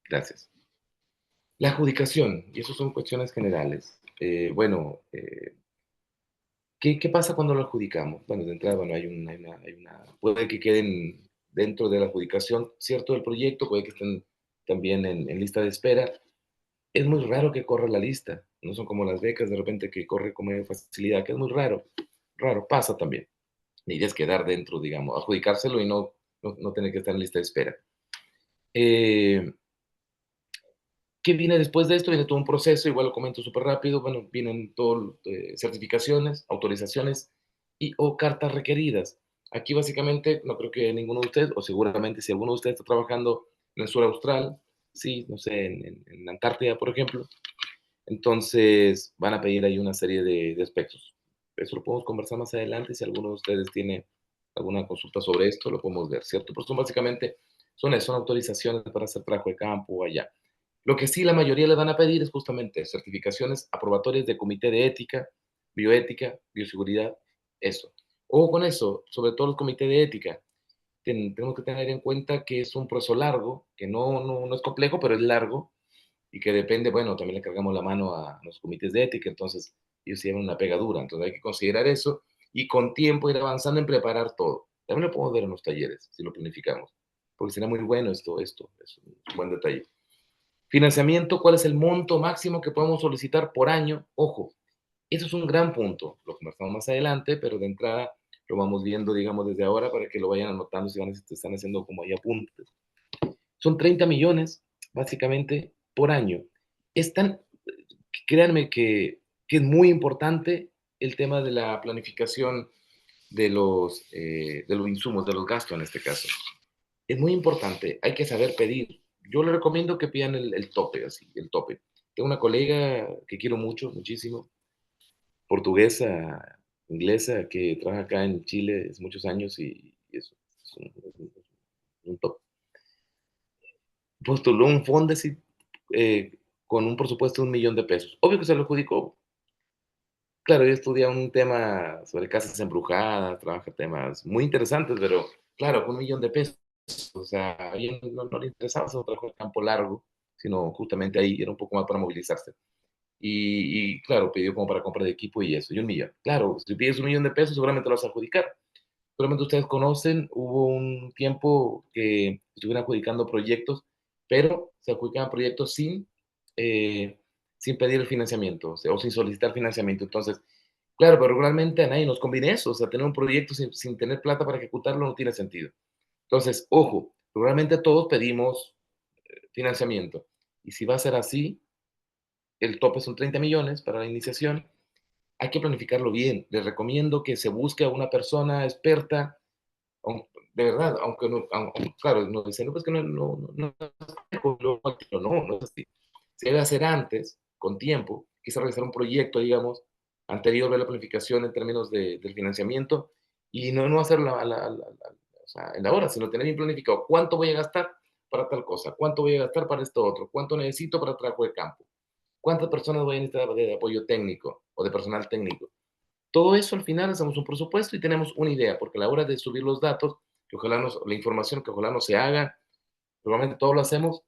Gracias. La adjudicación, y eso son cuestiones generales. ¿Qué pasa cuando lo adjudicamos? Bueno, de entrada, bueno, puede que queden dentro de la adjudicación cierto del proyecto, puede que estén también en lista de espera. Es muy raro que corra la lista, no son como las becas de repente que corre con mayor facilidad, que es muy raro, pasa también. La idea es quedar dentro, digamos, adjudicárselo y no tener que estar en lista de espera. ¿Qué viene después de esto? Viene todo un proceso, igual lo comento súper rápido, bueno, vienen todo, certificaciones, autorizaciones o cartas requeridas. Aquí básicamente, no creo que ninguno de ustedes, o seguramente si alguno de ustedes está trabajando en el sur austral, sí, no sé, en la Antártida, por ejemplo, entonces van a pedir ahí una serie de aspectos. Eso lo podemos conversar más adelante, si alguno de ustedes tiene alguna consulta sobre esto, lo podemos ver, ¿cierto? Pero son básicamente, son autorizaciones para hacer trabajo de campo allá. Lo que sí la mayoría le van a pedir es justamente certificaciones aprobatorias de comité de ética, bioética, bioseguridad, eso. Ojo con eso, sobre todo el comité de ética. Tenemos que tener en cuenta que es un proceso largo, que no es complejo, pero es largo, y que depende, bueno, también le cargamos la mano a los comités de ética, entonces ellos se llevan una pegadura, entonces hay que considerar eso y con tiempo ir avanzando en preparar todo. También lo podemos ver en los talleres, si lo planificamos, porque será muy bueno esto es un buen detalle. Financiamiento, ¿cuál es el monto máximo que podemos solicitar por año? Ojo, eso es un gran punto, lo conversamos más adelante, pero de entrada lo vamos viendo, digamos, desde ahora para que lo vayan anotando si están haciendo como ahí apuntes. Son 30 millones, básicamente, por año. Es tan, créanme que es muy importante el tema de la planificación de los insumos, de los gastos en este caso. Es muy importante, hay que saber pedir. Yo les recomiendo que pidan el tope, así, el tope. Tengo una colega que quiero mucho, muchísimo, portuguesa, inglesa, que trabaja acá en Chile hace muchos años y es un top. Postuló un Fondesit con un presupuesto de 1 millón de pesos. Obvio que se lo adjudicó. Claro, ella estudia un tema sobre casas embrujadas, trabaja temas muy interesantes, pero claro, con 1 millón de pesos, o sea, a ella no le interesaba hacer otra cosa de campo largo, sino justamente ahí era un poco más para movilizarse. Claro, pidió como para compra de equipo y eso, y 1 millón. Claro, si pides 1 millón de pesos, seguramente lo vas a adjudicar. Seguramente ustedes conocen, hubo un tiempo que estuvieron adjudicando proyectos, pero se adjudicaban proyectos sin pedir el financiamiento, o sin solicitar financiamiento. Entonces, claro, pero regularmente a nadie nos conviene eso, o sea, tener un proyecto sin tener plata para ejecutarlo no tiene sentido. Entonces, ojo, regularmente todos pedimos financiamiento, y si va a ser así, el tope son 30 millones para la iniciación, hay que planificarlo bien. Les recomiendo que se busque a una persona experta, de verdad, aunque no, claro, no dicen, no, pues que no es así. Se debe hacer antes, con tiempo, quizá realizar un proyecto, digamos, anterior a la planificación en términos del financiamiento, y no hacerlo o sea, en la hora, sino tener bien planificado cuánto voy a gastar para tal cosa, cuánto voy a gastar para esto otro, cuánto necesito para trabajo de campo, cuántas personas voy a necesitar de apoyo técnico o de personal técnico. Todo eso al final hacemos un presupuesto y tenemos una idea, porque a la hora de subir los datos, que ojalá la información que ojalá no se haga, normalmente todo lo hacemos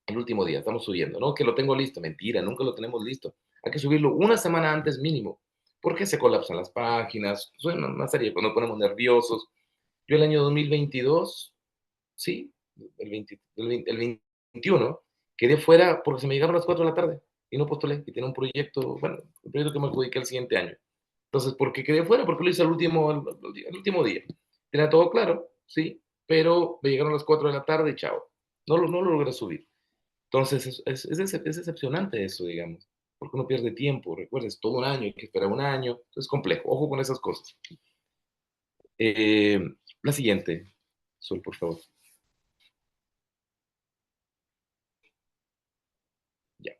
el último día, estamos subiendo, ¿no? Que lo tengo listo, mentira, nunca lo tenemos listo. Hay que subirlo una semana antes mínimo, porque se colapsan las páginas, suena una serie, cuando nos ponemos nerviosos. Yo el año 2022, sí, el 21, quedé fuera porque se me llegaron las 4 de la tarde y no postulé y tenía un proyecto, bueno, un proyecto que me adjudiqué el siguiente año. Entonces, ¿por qué quedé fuera? Porque lo hice el último día. Tenía todo claro, sí, pero me llegaron las 4 de la tarde y chao. No lo logré subir. Entonces, es decepcionante eso, digamos, porque uno pierde tiempo, recuerdes, todo un año, hay que esperar un año, es complejo, ojo con esas cosas. La siguiente, Sol, por favor. Ya.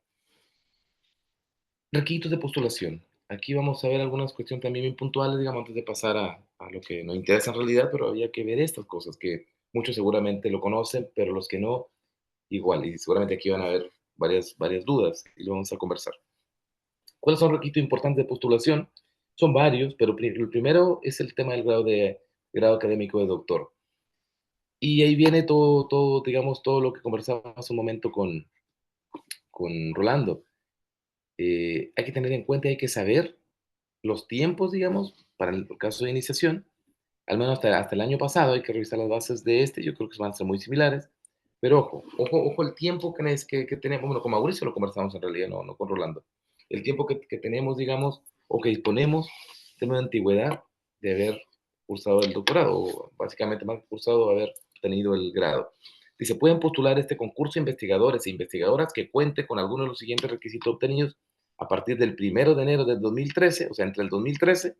Requisitos de postulación. Aquí vamos a ver algunas cuestiones también bien puntuales, digamos, antes de pasar a lo que nos interesa en realidad, pero había que ver estas cosas que muchos seguramente lo conocen, pero los que no, igual, y seguramente aquí van a haber varias dudas y lo vamos a conversar. ¿Cuáles son los requisitos importantes de postulación? Son varios, pero el primero es el tema del grado académico de doctor. Y ahí viene todo, digamos, todo lo que conversaba hace un momento con Rolando. Hay que tener en cuenta, hay que saber los tiempos, digamos, para el caso de iniciación, al menos hasta el año pasado, hay que revisar las bases de yo creo que van a ser muy similares, pero ojo el tiempo que tenemos, bueno, con Mauricio lo conversamos en realidad, no con Rolando, el tiempo que tenemos, digamos, o que disponemos, tema de antigüedad de haber cursado el doctorado, o básicamente más cursado haber tenido el grado. Dice, pueden postular este concurso investigadores e investigadoras que cuente con algunos de los siguientes requisitos obtenidos a partir del 1 de enero del 2013, o sea, entre el 2013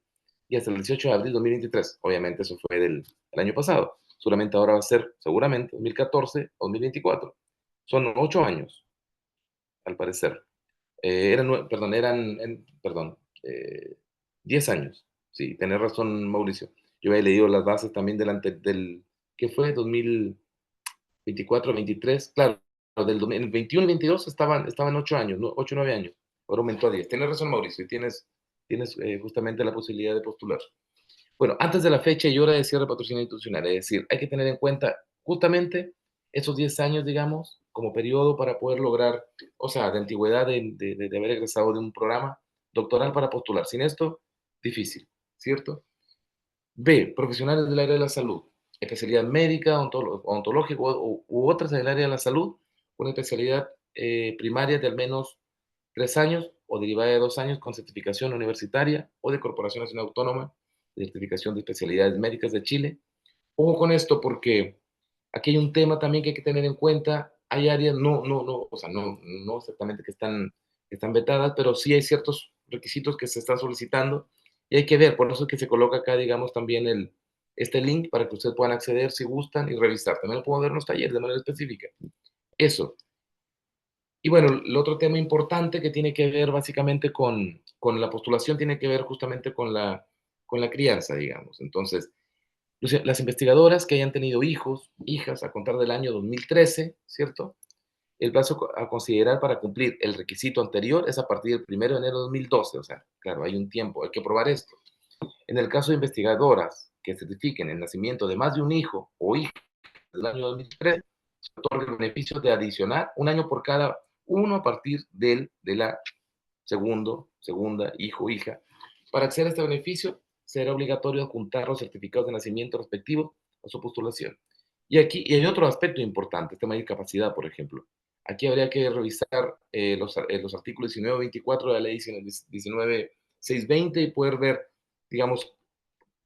y hasta el 18 de abril de 2023. Obviamente eso fue del año pasado. Seguramente ahora va a ser, seguramente, 2014 o 2024. Son 8 años, al parecer. Perdón, 10 años. Sí, tenés razón, Mauricio. Yo había leído las bases también del, ¿qué fue? 2024, 23. Claro, en el 21 y 22 estaban 8 años, 8 o 9 años. Ahora aumentó a 10. Tienes razón, Mauricio, y tienes justamente la posibilidad de postular. Bueno, antes de la fecha y hora de cierre de patrocinio institucional, es decir, hay que tener en cuenta justamente esos 10 años, digamos, como periodo para poder lograr, o sea, de antigüedad de haber egresado de un programa doctoral para postular. Sin esto, difícil, ¿cierto? B, profesionales del área de la salud, especialidad médica, ontológica u otras del área de la salud, una especialidad primaria de al menos 3 años o derivada de 2 años con certificación universitaria o de Corporación Nacional Autónoma de Certificación de Especialidades Médicas de Chile. Ojo con esto porque aquí hay un tema también que hay que tener en cuenta. Hay áreas, o sea, no exactamente que están vetadas, pero sí hay ciertos requisitos que se están solicitando y hay que ver. Por eso es que se coloca acá, digamos, también este link para que ustedes puedan acceder si gustan y revisar. También lo puedo ver en los talleres de manera específica. Eso. Y bueno, el otro tema importante que tiene que ver básicamente con la postulación tiene que ver justamente con la crianza, digamos. Entonces, las investigadoras que hayan tenido hijos, hijas, a contar del año 2013, ¿cierto? El plazo a considerar para cumplir el requisito anterior es a partir del 1 de enero de 2012, o sea, claro, hay un tiempo, hay que probar esto. En el caso de investigadoras que certifiquen el nacimiento de más de un hijo o hija del año 2003, se otorga el beneficio de adicionar un año por cada uno a partir de la segunda, hijo o hija. Para acceder a este beneficio, será obligatorio adjuntar los certificados de nacimiento respectivos a su postulación. Y aquí y hay otro aspecto importante, el tema de discapacidad, por ejemplo. Aquí habría que revisar los artículos 19 y 24 de la ley 19.620 y poder ver, digamos,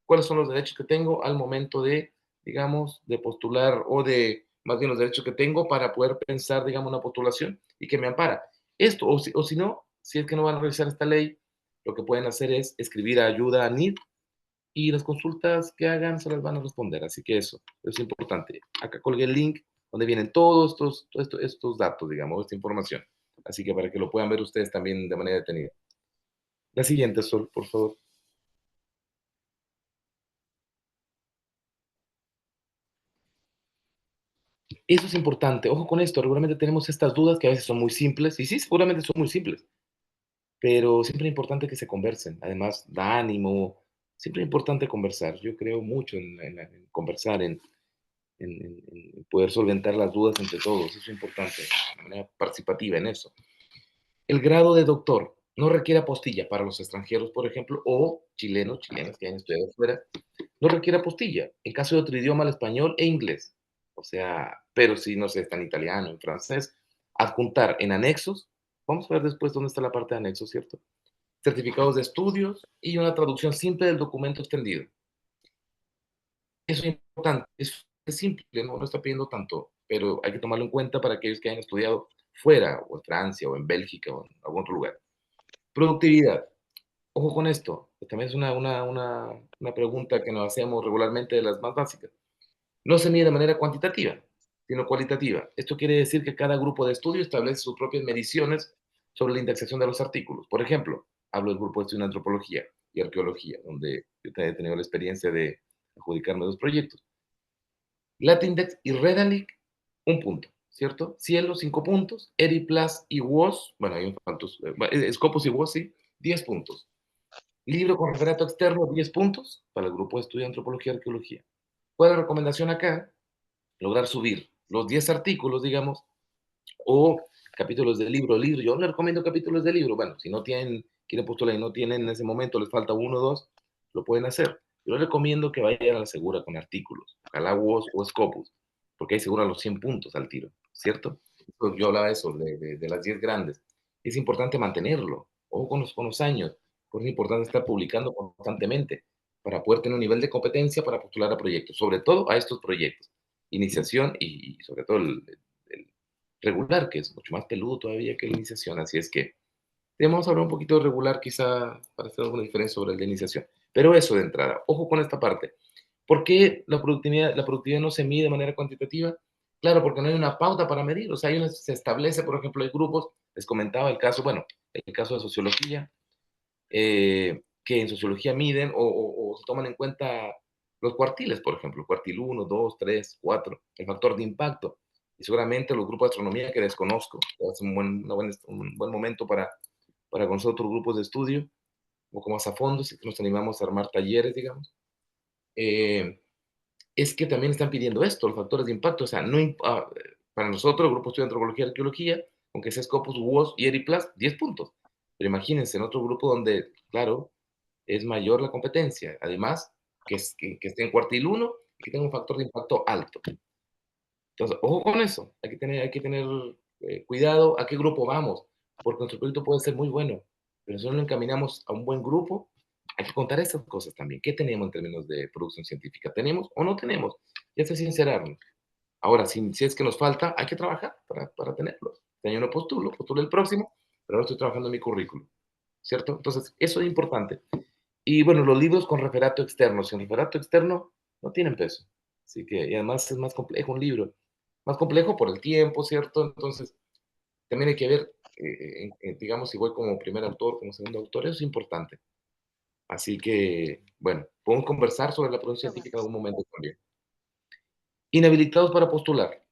cuáles son los derechos que tengo al momento de, digamos, de postular o de, más bien los derechos que tengo para poder pensar, digamos, una postulación y que me ampara. Esto, o si no, si es que no van a revisar esta ley, lo que pueden hacer es escribir a ayuda a NID y las consultas que hagan se las van a responder. Así que eso es importante. Acá colgué el link donde vienen todos estos datos, digamos, esta información. Así que para que lo puedan ver ustedes también de manera detenida. La siguiente, Sol, por favor. Eso es importante. Ojo con esto. Regularmente tenemos estas dudas que a veces son muy simples. Y sí, seguramente son muy simples. Pero siempre es importante que se conversen. Además, da ánimo. Siempre es importante conversar. Yo creo mucho en conversar, en poder solventar las dudas entre todos. Eso es importante. De manera participativa en eso. El grado de doctor no requiere apostilla para los extranjeros, por ejemplo, o chilenos, chilenas que hayan estudiado fuera. No requiere apostilla. En caso de otro idioma, el español e inglés. O sea, pero si no sé, está en italiano, en francés, adjuntar en anexos. Vamos a ver después dónde está la parte de anexos, ¿cierto? Certificados de estudios y una traducción simple del documento extendido. Eso es importante, es simple, no está pidiendo tanto, pero hay que tomarlo en cuenta para aquellos que hayan estudiado fuera, o en Francia, o en Bélgica, o en algún otro lugar. Productividad. Ojo con esto, también es una pregunta que nos hacemos regularmente de las más básicas. No se mide de manera cuantitativa, sino cualitativa. Esto quiere decir que cada grupo de estudio establece sus propias mediciones sobre la indexación de los artículos. Por ejemplo, hablo del grupo de estudio en antropología y arqueología, donde yo he tenido la experiencia de adjudicarme 2 proyectos. Latindex y Redalyc, 1 punto, ¿cierto? Cielo, 5 puntos. EDIPLAS y WOS, bueno, hay un cuantos, Scopus y WOS, sí, 10 puntos. Libro con referato externo, 10 puntos para el grupo de estudio de antropología y arqueología. ¿Cuál es la recomendación acá? Lograr subir los 10 artículos, digamos, o capítulos del libro. Yo les recomiendo capítulos del libro. Bueno, si no quieren postular y no tienen en ese momento, les falta 1 o 2, lo pueden hacer. Yo les recomiendo que vayan a la segura con artículos, ojalá WOS o Scopus, porque hay seguro a los 100 puntos al tiro, ¿cierto? Yo hablaba de eso, de las 10 grandes. Es importante mantenerlo, ojo con los años, porque es importante estar publicando constantemente para poder tener un nivel de competencia para postular a proyectos, sobre todo a estos proyectos. Iniciación y sobre todo el regular, que es mucho más peludo todavía que la iniciación, así es que debemos hablar un poquito de regular quizá para hacer alguna diferencia sobre el de iniciación. Pero eso de entrada, ojo con esta parte. ¿Por qué la productividad no se mide de manera cuantitativa? Claro, porque no hay una pauta para medir, o sea, se establece, por ejemplo, hay grupos, les comentaba el caso de sociología, que en sociología miden o se toman en cuenta los cuartiles, por ejemplo, cuartil 1, 2, 3, 4, el factor de impacto. y seguramente los grupos de astronomía que desconozco. Es un buen momento para conocer otros grupos de estudio, un poco más a fondo, si nos animamos a armar talleres, digamos. Es que también están pidiendo esto, los factores de impacto. O sea, para nosotros, el grupo de estudio de antropología y arqueología, aunque sea Scopus, WOS y ERIPLAS, 10 puntos. Pero imagínense, en otro grupo donde, claro, es mayor la competencia. Además, que esté en cuartil 1 y que tenga un factor de impacto alto. Entonces, ojo con eso. Hay que tener cuidado a qué grupo vamos, porque nuestro proyecto puede ser muy bueno, pero si no lo encaminamos a un buen grupo, hay que contar estas cosas también. ¿Qué tenemos en términos de producción científica? ¿Tenemos o no tenemos? Ya está sincerarnos. Ahora, si es que nos falta, hay que trabajar para tenerlo. Este año no postulo el próximo, pero ahora estoy trabajando en mi currículum, ¿cierto? Entonces, eso es importante. Y bueno, los libros con referato externo, sin referato externo, no tienen peso. Así que, y además es más complejo un libro, más complejo por el tiempo, ¿cierto? Entonces, también hay que ver, digamos, si voy como primer autor, como segundo autor, eso es importante. Así que, bueno, podemos conversar sobre la producción científica en algún momento también. Inhabilitados para postular.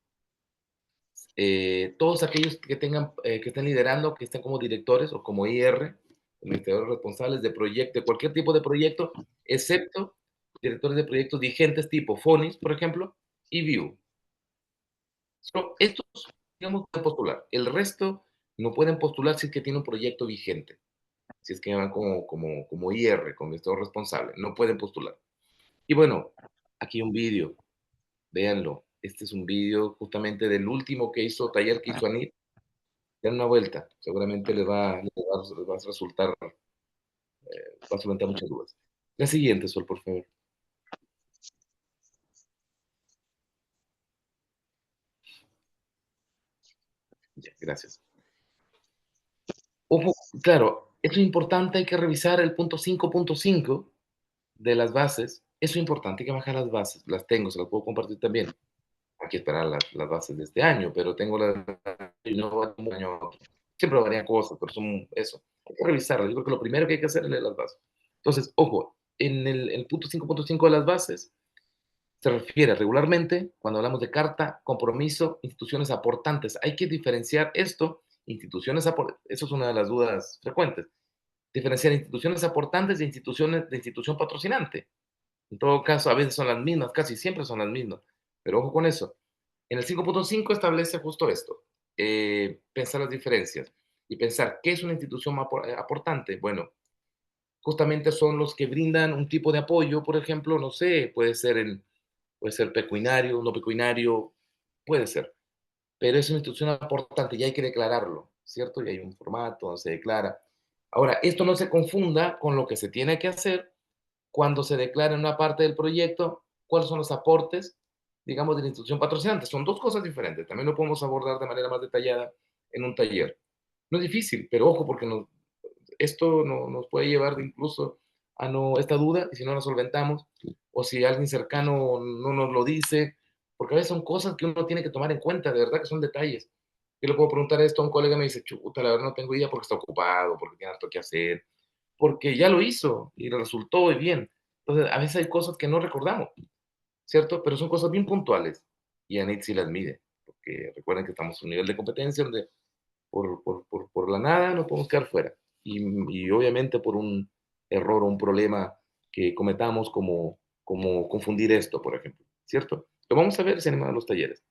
Todos aquellos que que estén liderando, que estén como directores o como IR, investigadores responsables de proyecto, de cualquier tipo de proyecto, excepto directores de proyectos vigentes tipo FONIS, por ejemplo, y VIEW. Estos, digamos, pueden postular. El resto no pueden postular si es que tiene un proyecto vigente. Si es que van como IR, como investigador responsable. No pueden postular. Y bueno, aquí un vídeo. Véanlo. Este es un vídeo justamente del último taller que hizo Anit. Den una vuelta. Seguramente les va a resultar, va a solventar muchas dudas. La siguiente, Sol, por favor. Ya, gracias. Ojo, claro, esto es importante, hay que revisar el punto 5.5 de las bases. Eso es importante, hay que bajar las bases. Las tengo, se las puedo compartir también. Hay que esperar las bases de este año, pero tengo las y no va de un año a otro. Siempre varían cosas, pero son eso. Hay que revisarlas. Yo creo que lo primero que hay que hacer es leer las bases. Entonces, ojo, en el punto 5.5 de las bases se refiere regularmente, cuando hablamos de carta, compromiso, instituciones aportantes. Hay que diferenciar esto, instituciones aportantes, eso es una de las dudas frecuentes. Diferenciar instituciones aportantes de institución patrocinante. En todo caso, a veces son las mismas, casi siempre son las mismas. Pero ojo con eso. En el 5.5 establece justo esto, pensar las diferencias y pensar qué es una institución aportante. Bueno, justamente son los que brindan un tipo de apoyo, por ejemplo, no sé, puede ser pecuinario, no pecuinario, puede ser, pero es una institución aportante y hay que declararlo, ¿cierto? Y hay un formato donde se declara. Ahora, esto no se confunda con lo que se tiene que hacer cuando se declara en una parte del proyecto cuáles son los aportes, digamos, de la institución patrocinante. Son dos cosas diferentes. También lo podemos abordar de manera más detallada en un taller. No es difícil, pero ojo, porque esto nos puede llevar incluso a esta duda, y si no la solventamos, o si alguien cercano no nos lo dice, porque a veces son cosas que uno tiene que tomar en cuenta, de verdad que son detalles. Yo le puedo preguntar esto a un colega y me dice, chuta, la verdad no tengo idea porque está ocupado, porque tiene harto que hacer, porque ya lo hizo y le resultó bien. Entonces, a veces hay cosas que no recordamos, ¿cierto? Pero son cosas bien puntuales y Anit sí las mide, porque recuerden que estamos en un nivel de competencia donde por la nada no podemos quedar fuera. Y obviamente por un error o un problema que cometamos como confundir esto, por ejemplo, ¿cierto? Lo vamos a ver si animamos los talleres.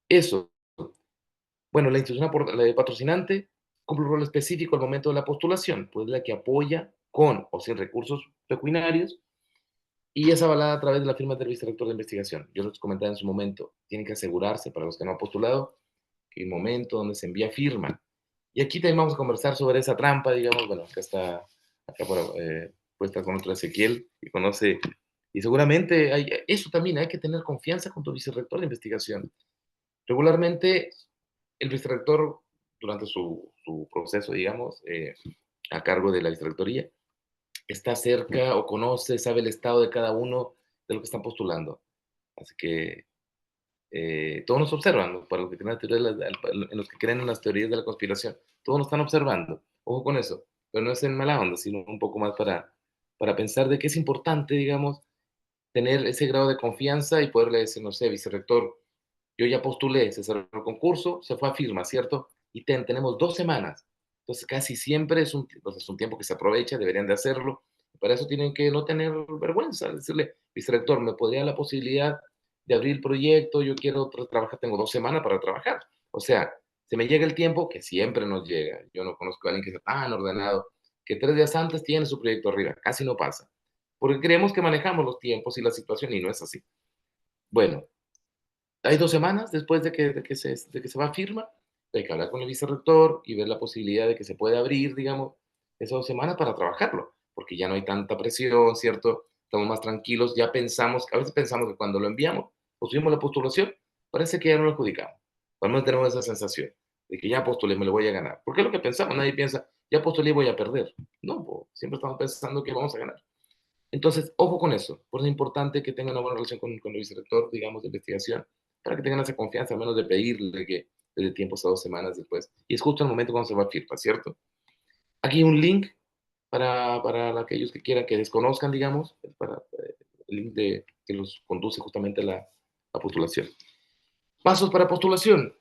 Eso. Bueno, la institución la de patrocinante cumple un rol específico al momento de la postulación, pues la que apoya con o sin recursos pecuniarios y es avalada a través de la firma del vicerrector de investigación. Yo les comentaba en su momento, tienen que asegurarse, para los que no han postulado, que el momento donde se envía firma. Y aquí también vamos a conversar sobre esa trampa, digamos, bueno, acá puesta con otro Ezequiel, y conoce, y seguramente eso también, hay que tener confianza con tu vicerrector de investigación. Regularmente, el vicerrector, durante su proceso, digamos, a cargo de la vicerrectoría, está cerca o conoce, sabe el estado de cada uno de lo que están postulando. Así que todos nos observan, ¿no? Para los que creen en los que creen en las teorías de la conspiración, todos nos están observando. Ojo con eso, pero no es en mala onda, sino un poco más para pensar de que es importante, digamos, tener ese grado de confianza y poderle decir, no sé, vicerrector, yo ya postulé, se cerró el concurso, se fue a firma, ¿cierto? Y tenemos 2 semanas. Entonces, casi siempre es un tiempo que se aprovecha, deberían de hacerlo. Para eso tienen que no tener vergüenza, decirle, vicerrector, ¿me podría dar la posibilidad de abrir el proyecto? Yo quiero trabajar, tengo 2 semanas para trabajar. O sea, se me llega el tiempo que siempre nos llega. Yo no conozco a alguien que sea tan ordenado, que 3 días antes tiene su proyecto arriba, casi no pasa. Porque creemos que manejamos los tiempos y la situación y no es así. Bueno, hay 2 semanas después de que se va a firma, hay que hablar con el vicerrector y ver la posibilidad de que se pueda abrir, digamos, esas 2 semanas para trabajarlo, porque ya no hay tanta presión, ¿cierto? Estamos más tranquilos, ya pensamos, a veces pensamos que cuando lo enviamos o subimos la postulación, parece que ya no lo adjudicamos. Al menos tenemos esa sensación de que ya postulé, me lo voy a ganar. Porque es lo que pensamos, nadie piensa, ya postulé y voy a perder. No, siempre estamos pensando que vamos a ganar. Entonces, ojo con eso. Por eso es importante que tengan una buena relación con el vicerrector, digamos, de investigación, para que tengan esa confianza, al menos de pedirle que desde tiempos a 2 semanas después. Y es justo el momento cuando se va a firma, ¿cierto? Aquí hay un link para aquellos que quieran, que desconozcan, digamos, el link que los conduce justamente a la postulación. Pasos para postulación.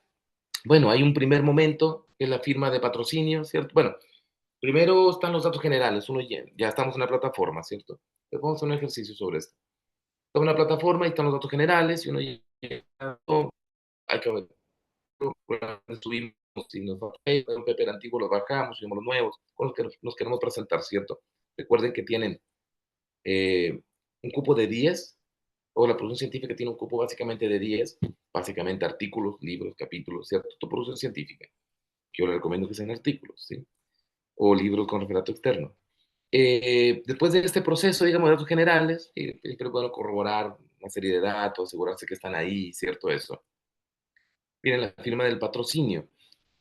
Bueno, hay un primer momento, que es la firma de patrocinio, ¿cierto? Bueno, primero están los datos generales. Uno ya estamos en la plataforma, ¿cierto? Les vamos a hacer un ejercicio sobre esto. Estamos en la plataforma y están los datos generales y uno llega, hay que ver, subimos, si nos va un paper antiguo lo bajamos, subimos los nuevos, con los que nos queremos presentar, ¿cierto? Recuerden que tienen un cupo de 10, o la producción científica tiene un cupo básicamente de 10, básicamente artículos, libros, capítulos, ¿cierto? Tu producción científica, que yo les recomiendo que sean artículos, ¿sí? O libros con referato externo. Después de este proceso, digamos, de datos generales, siempre es bueno corroborar una serie de datos, asegurarse que están ahí, ¿cierto? Eso. Viene la firma del patrocinio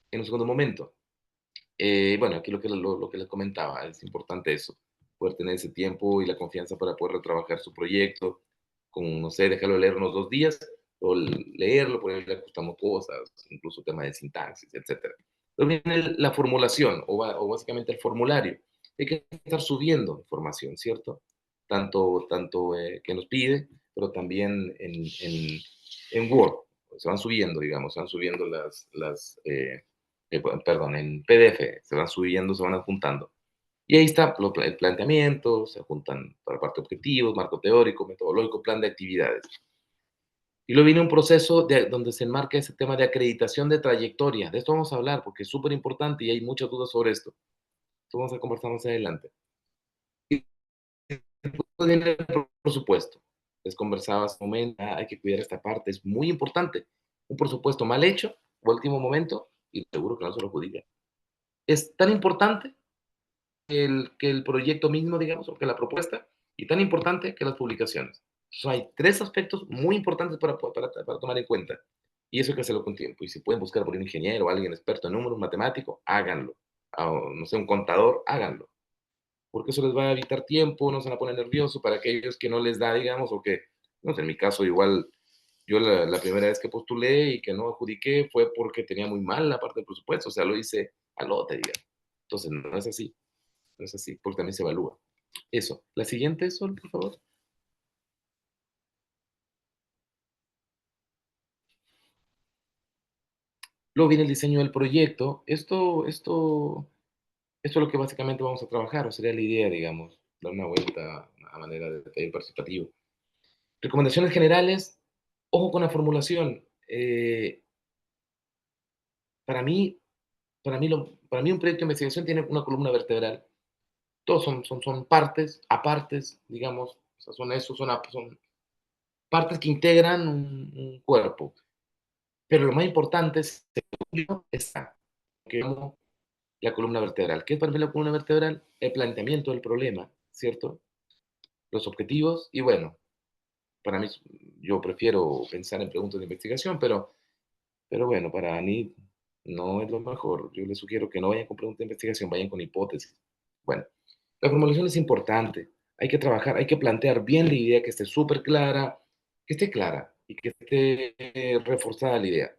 en un segundo momento. Bueno, aquí lo que les comentaba, es importante eso, poder tener ese tiempo y la confianza para poder retrabajar su proyecto, con, no sé, dejarlo leer unos 2 días, o leerlo, por ahí le ajustamos cosas, incluso tema de sintaxis, etcétera. Luego viene la formulación, o básicamente el formulario. Hay que estar subiendo información, ¿cierto? Tanto que nos pide, pero también en Word. Se van subiendo, digamos, se van subiendo perdón, en PDF, se van subiendo, se van adjuntando. Y ahí está el planteamiento, se juntan para parte de objetivos, marco teórico, metodológico, plan de actividades. Y luego viene un proceso donde se enmarca ese tema de acreditación de trayectoria. De esto vamos a hablar porque es súper importante y hay muchas dudas sobre esto. Esto vamos a conversar más adelante. Y después viene el presupuesto. Les conversaba hace un momento, hay que cuidar esta parte, es muy importante. Un presupuesto mal hecho, último momento, y seguro que no se lo adjudica. Es tan importante que el proyecto mismo, digamos, o que la propuesta, y tan importante que las publicaciones. Hay 3 aspectos muy importantes para tomar en cuenta. Y eso hay que hacerlo con tiempo. Y si pueden buscar por un ingeniero o alguien experto en números, matemático, háganlo. O, no sé, un contador, háganlo. Porque eso les va a evitar tiempo, no se van a poner nerviosos para aquellos que no les da, digamos, o que, no sé, en mi caso igual, yo la primera vez que postulé y que no adjudiqué fue porque tenía muy mal la parte del presupuesto, o sea, lo hice al lote, digamos. Entonces, no es así. No es así, porque también se evalúa. Eso. La siguiente, Sol, por favor. Luego viene el diseño del proyecto. Esto es lo que básicamente vamos a trabajar, o sería la idea, digamos, dar una vuelta a manera de taller participativo. Recomendaciones generales. Ojo con la formulación. Para mí, para mí un proyecto de investigación tiene una columna vertebral. Todos son partes, apartes, digamos, o sea, son partes que integran un cuerpo. Pero lo más importante es está, que la columna vertebral. ¿Qué es para mí la columna vertebral? El planteamiento del problema, ¿cierto? Los objetivos y bueno, para mí yo prefiero pensar en preguntas de investigación, pero bueno, para mí no es lo mejor. Yo les sugiero que no vayan con preguntas de investigación, vayan con hipótesis. Bueno, la formulación es importante. Hay que trabajar, hay que plantear bien la idea, que esté súper clara, que esté clara y que esté reforzada la idea.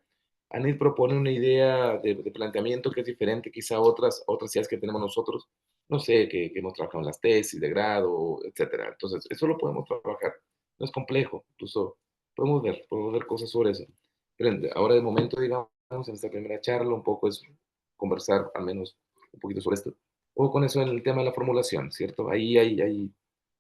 Anil propone una idea de planteamiento que es diferente quizá a otras ideas que tenemos nosotros, no sé, que hemos trabajado en las tesis de grado, etcétera. Entonces, eso lo podemos trabajar. No es complejo, incluso podemos ver cosas sobre eso. Pero ahora de momento, digamos, en esta primera charla, un poco es conversar al menos un poquito sobre esto. O con eso en el tema de la formulación, ¿cierto? Ahí hay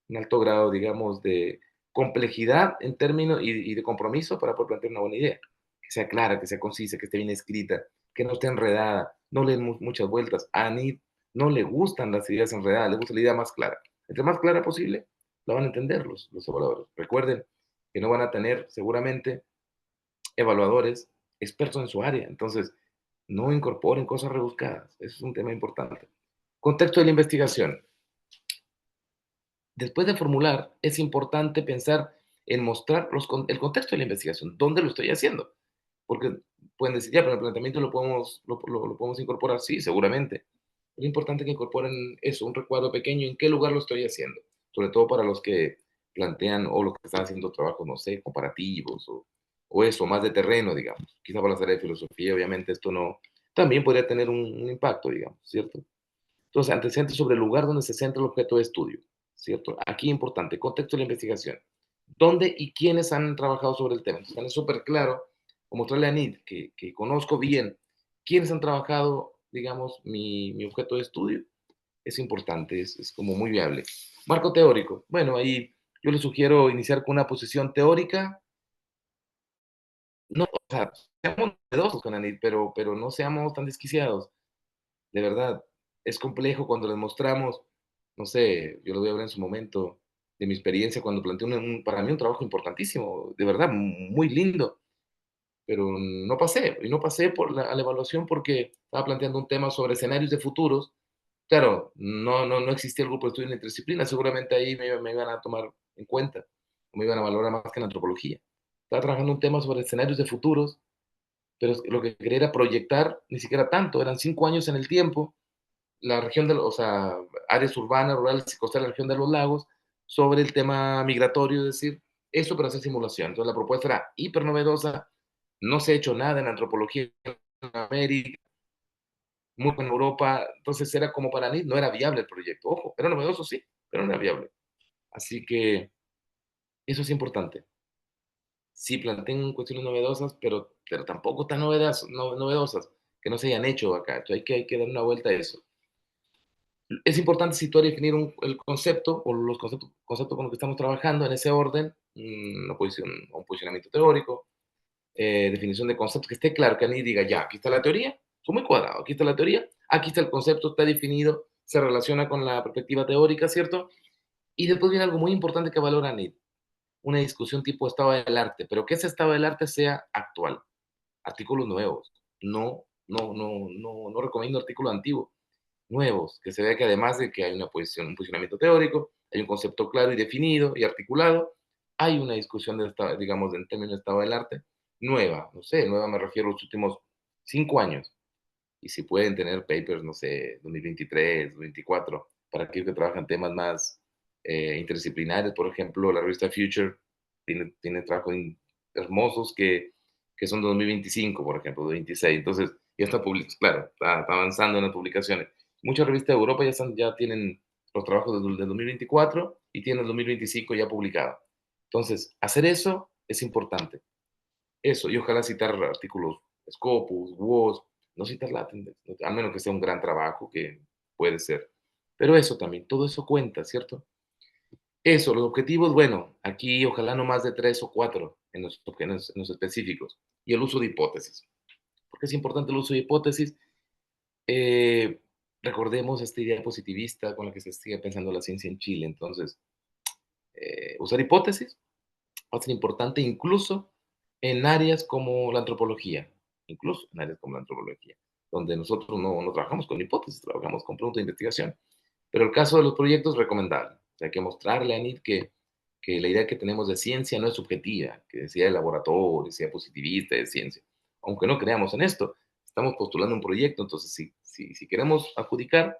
un alto grado, digamos, de complejidad en términos y de compromiso para poder plantear una buena idea. Que sea clara, que sea concisa, que esté bien escrita, que no esté enredada, no le den muchas vueltas. A Anit no le gustan las ideas enredadas, le gusta la idea más clara. Entre más clara posible, la van a entender los evaluadores. Recuerden que no van a tener seguramente evaluadores expertos en su área. Entonces, no incorporen cosas rebuscadas. Eso es un tema importante. Contexto de la investigación. Después de formular, es importante pensar en mostrar el contexto de la investigación, dónde lo estoy haciendo. Porque pueden decir, ya, pero el planteamiento lo podemos incorporar. Sí, seguramente. Es importante que incorporen eso, un recuadro pequeño, en qué lugar lo estoy haciendo. Sobre todo para los que plantean o los que están haciendo trabajos, no sé, comparativos o eso, más de terreno, digamos. Quizá para la área de filosofía, obviamente, esto no. También podría tener un impacto, digamos, ¿cierto? Entonces, antecedentes sobre el lugar donde se centra el objeto de estudio, ¿cierto? Aquí importante, contexto de la investigación. ¿Dónde y quiénes han trabajado sobre el tema? Entonces, tener súper claro, o mostrarle a Anit que conozco bien quiénes han trabajado, digamos, mi objeto de estudio, es importante, es como muy viable. Marco teórico. Bueno, ahí yo les sugiero iniciar con una posición teórica. No, o sea, seamos novedosos con Anit, pero no seamos tan desquiciados. De verdad, es complejo cuando les mostramos, no sé, yo lo voy a ver en su momento, de mi experiencia cuando planteé para mí un trabajo importantísimo, de verdad, muy lindo, pero no pasé, y no pasé a la evaluación porque estaba planteando un tema sobre escenarios de futuros. Claro, no existía el grupo de estudio en la interdisciplina, seguramente ahí me iban a tomar en cuenta, o me iban a valorar más que en antropología. Estaba trabajando un tema sobre escenarios de futuros, pero lo que quería era proyectar, ni siquiera tanto, eran 5 años en el tiempo, la región de, o sea, áreas urbanas, rurales y costeras de la región de los lagos, sobre el tema migratorio, es decir, eso para hacer simulación. Entonces la propuesta era hiper novedosa, no se ha hecho nada en antropología en América, muy en Europa, entonces era como para mí, no era viable el proyecto. Ojo, era novedoso, sí, pero no era viable. Así que eso es importante. Sí, planteen cuestiones novedosas, pero tampoco tan novedosas, que no se hayan hecho acá. Entonces hay que dar una vuelta a eso. Es importante situar y definir el concepto o los conceptos con los que estamos trabajando en ese orden, un posicionamiento teórico, definición de conceptos, que esté claro, que ni diga, ya, aquí está la teoría, son muy cuadrado, aquí está la teoría, aquí está el concepto, está definido, se relaciona con la perspectiva teórica, ¿cierto? Y después viene algo muy importante que valora NID, una discusión tipo estado del arte, pero que ese estado del arte sea actual, artículos nuevos, no recomiendo artículos antiguos, nuevos, que se vea que además de que hay un posicionamiento teórico, hay un concepto claro y definido y articulado, hay una discusión, digamos, en términos de estado del arte, nueva, no sé, nueva me refiero a los últimos 5 años, y si pueden tener papers, no sé, 2023, 2024, para aquellos que trabajan temas más interdisciplinares, por ejemplo, la revista Future tiene trabajos hermosos que son de 2025, por ejemplo, de 26, entonces ya está claro, está avanzando en las publicaciones. Muchas revistas de Europa ya tienen los trabajos del 2024 y tienen el 2025 ya publicado. Entonces, hacer eso es importante. Eso, y ojalá citar artículos Scopus, WOS, no citar la tendencia, a menos que sea un gran trabajo, que puede ser. Pero eso también, todo eso cuenta, ¿cierto? Eso, los objetivos, bueno, aquí ojalá no más de 3 o 4 en los específicos. Y el uso de hipótesis. ¿Por qué es importante el uso de hipótesis? Eh, Recordemos esta idea positivista con la que se sigue pensando la ciencia en Chile. Entonces, usar hipótesis va a ser importante incluso en áreas como la antropología, incluso en áreas como la antropología, donde nosotros no trabajamos con hipótesis, trabajamos con preguntas de investigación. Pero el caso de los proyectos es recomendable. O sea, hay que mostrarle a NIT que la idea que tenemos de ciencia no es subjetiva, que sea de laboratorio, sea positivista de ciencia. Aunque no creamos en esto, estamos postulando un proyecto, entonces si queremos adjudicar,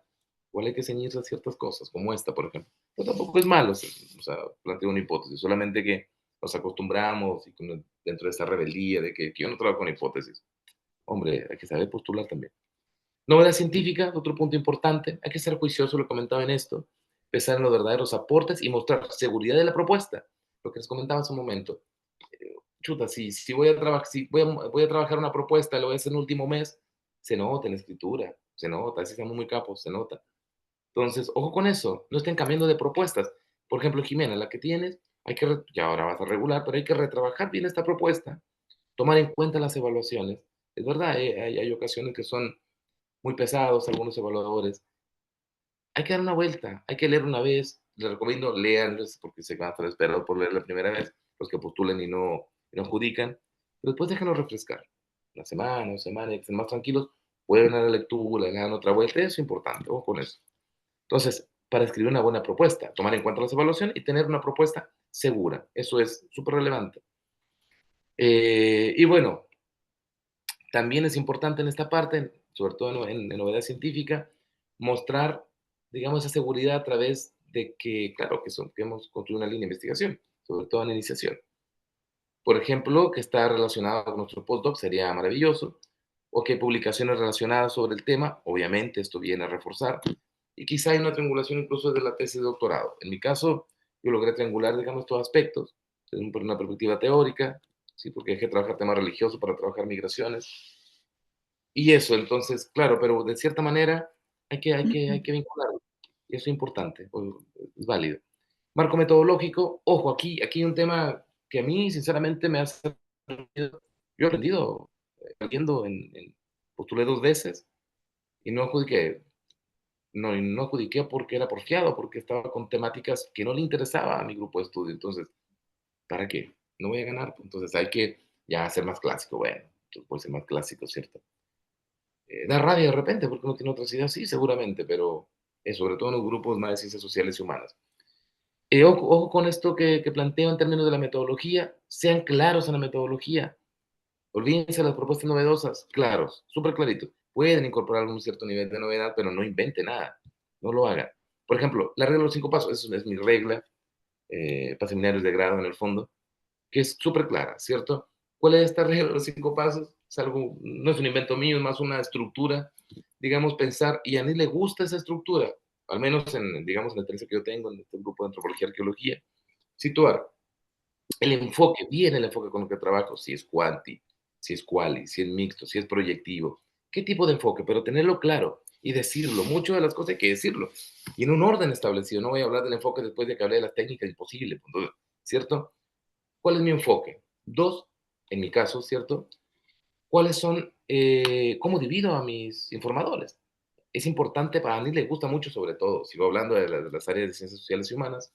igual hay que ceñirse a ciertas cosas, como esta, por ejemplo. Pero tampoco es malo, o sea, plantear una hipótesis, solamente que nos acostumbramos y dentro de esa rebeldía de que yo no trabajo con hipótesis. Hombre, hay que saber postular también. Novedad científica, otro punto importante, hay que ser juicioso, lo comentaba en esto, pensar en los verdaderos aportes y mostrar seguridad de la propuesta, lo que les comentaba hace un momento. chuta, si voy a trabajar, voy a trabajar una propuesta, lo voy a hacer en el último mes, se nota en la escritura, se nota, si estamos muy capos, se nota. Entonces, ojo con eso, no estén cambiando de propuestas. Por ejemplo, Jimena, la que tienes, ya ahora vas a regular, pero hay que retrabajar bien esta propuesta, tomar en cuenta las evaluaciones. Es verdad, hay ocasiones que son muy pesados algunos evaluadores. Hay que dar una vuelta, hay que leer una vez. Les recomiendo leanlos porque se van a estar esperando por leer la primera vez, los que postulan y no adjudican. Pero después déjenlo refrescar. Una semana, 2 semanas, que estén más tranquilos, vuelven a la lectura, le dan otra vuelta. Eso es importante, ojo con eso. Entonces, para escribir una buena propuesta, tomar en cuenta las evaluaciones y tener una propuesta segura. Eso es súper relevante. Y bueno, también es importante en esta parte, sobre todo en novedad científica, mostrar, digamos, esa seguridad a través de que, claro, que hemos construido una línea de investigación, sobre todo en iniciación. Por ejemplo, que está relacionado con nuestro postdoc, sería maravilloso, o que hay publicaciones relacionadas sobre el tema, obviamente esto viene a reforzar, y quizá hay una triangulación incluso de la tesis de doctorado. En mi caso, yo logré triangular, digamos, estos aspectos, desde una perspectiva teórica, ¿sí? Porque hay que trabajar temas religiosos para trabajar migraciones, y eso, entonces, claro, pero de cierta manera hay que vincularlo, y eso es importante, es válido. Marco metodológico, ojo, aquí hay un tema que a mí, sinceramente, me hace. Yo he aprendido, aprendiendo postulé 2 veces y no adjudiqué porque era porfiado, porque estaba con temáticas que no le interesaba a mi grupo de estudio. Entonces, ¿para qué? No voy a ganar. Entonces hay que ya ser más clásico. Bueno, entonces puede ser más clásico, ¿cierto? Da rabia de repente porque uno tiene otras ideas, sí, seguramente, pero sobre todo en los grupos más de ciencias sociales y humanas. Ojo con esto que planteo en términos de la metodología, sean claros en la metodología, olvídense de las propuestas novedosas, claros, súper claritos. Pueden incorporar algún cierto nivel de novedad, pero no invente nada, no lo hagan. Por ejemplo, la regla de los 5 pasos, esa es mi regla para seminarios de grado en el fondo, que es súper clara, ¿cierto? ¿Cuál es esta regla de los 5 pasos? Es algo, no es un invento mío, es más una estructura, digamos, pensar, y a mí le gusta esa estructura, al menos digamos, en la experiencia que yo tengo en este grupo de antropología y arqueología, situar el enfoque, bien el enfoque con el que trabajo, si es cuanti, si es quali, si es mixto, si es proyectivo, qué tipo de enfoque, pero tenerlo claro y decirlo. Mucho de las cosas hay que decirlo y en un orden establecido. No voy a hablar del enfoque después de que hablé de las técnicas, imposible, ¿cierto? ¿Cuál es mi enfoque? 2, en mi caso, ¿cierto? ¿Cuáles son, cómo divido a mis informadores? Es importante, para mí le gusta mucho, sobre todo, sigo hablando de las áreas de ciencias sociales y humanas,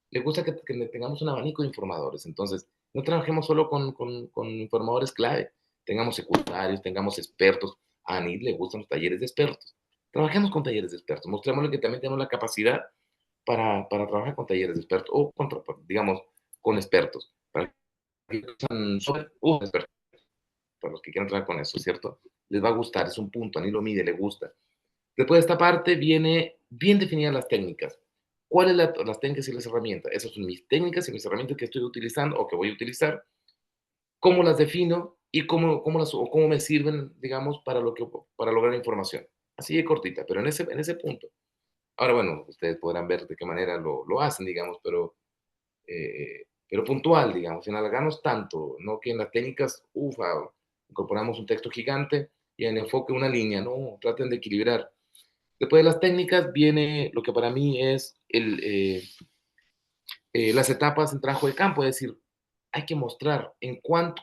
le gusta que tengamos un abanico de informadores. Entonces, no trabajemos solo con informadores clave, tengamos secundarios, tengamos expertos. A Anit le gustan los talleres de expertos. Trabajemos con talleres de expertos, mostrémosle que también tenemos la capacidad para trabajar con talleres de expertos o, digamos, con expertos. Para que sean expertos, para los que quieran trabajar con eso, ¿cierto? Les va a gustar, es un punto, Anit lo mide, le gusta. Después de esta parte viene bien definidas las técnicas. ¿Cuáles las técnicas y las herramientas? Esas son mis técnicas y mis herramientas que estoy utilizando o que voy a utilizar. ¿Cómo las defino y cómo me sirven, digamos, para lograr información? Así de cortita, pero en ese punto. Ahora, bueno, ustedes podrán ver de qué manera lo hacen, digamos, pero puntual, digamos, sin alargarnos tanto, no que en las técnicas, incorporamos un texto gigante y en el enfoque una línea, no, traten de equilibrar. Después de las técnicas viene lo que para mí es las etapas en trabajo de campo, es decir, hay que mostrar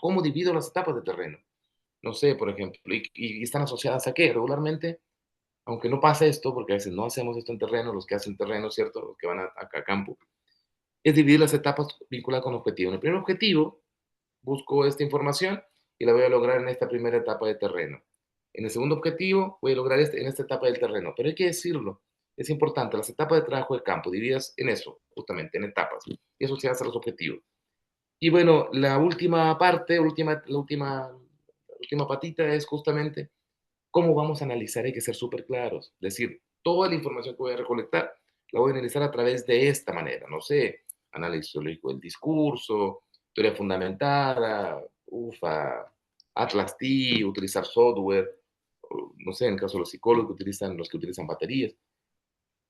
cómo divido las etapas de terreno. No sé, por ejemplo, y están asociadas a qué regularmente, aunque no pasa esto, porque a veces no hacemos esto en terreno, los que hacen terreno, ¿cierto? Los que van a campo, es dividir las etapas vinculadas con objetivo. En el primer objetivo, busco esta información y la voy a lograr en esta primera etapa de terreno. En el segundo objetivo, voy a lograr en esta etapa del terreno. Pero hay que decirlo, es importante, las etapas de trabajo de campo, divididas en eso, justamente, en etapas, y asociadas a los objetivos. Y bueno, la última parte, la última patita es justamente cómo vamos a analizar. Hay que ser súper claros. Es decir, toda la información que voy a recolectar, la voy a analizar a través de esta manera. No sé, análisis sociológico del discurso, teoría fundamentada, Atlas T, utilizar software, no sé, en el caso de los psicólogos, los que utilizan baterías.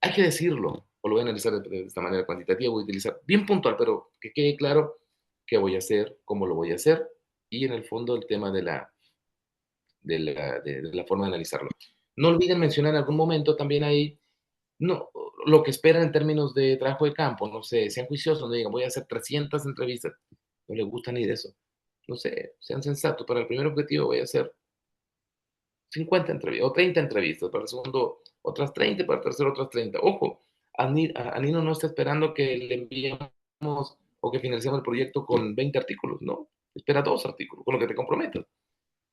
Hay que decirlo, o lo voy a analizar de esta manera cuantitativa, voy a utilizar bien puntual, pero que quede claro qué voy a hacer, cómo lo voy a hacer, y en el fondo el tema de la forma de analizarlo. No olviden mencionar en algún momento también ahí no, lo que esperan en términos de trabajo de campo, no sé, sean juiciosos, no digan, voy a hacer 300 entrevistas, no les gusta ni de eso. No sé, sean sensatos, para el primer objetivo voy a hacer 50 entrevistas o 30 entrevistas, para el segundo otras 30, para el tercero otras 30. Ojo, Anino no está esperando que le enviemos o que financiemos el proyecto con 20 artículos, no, espera 2 artículos, con lo que te comprometas.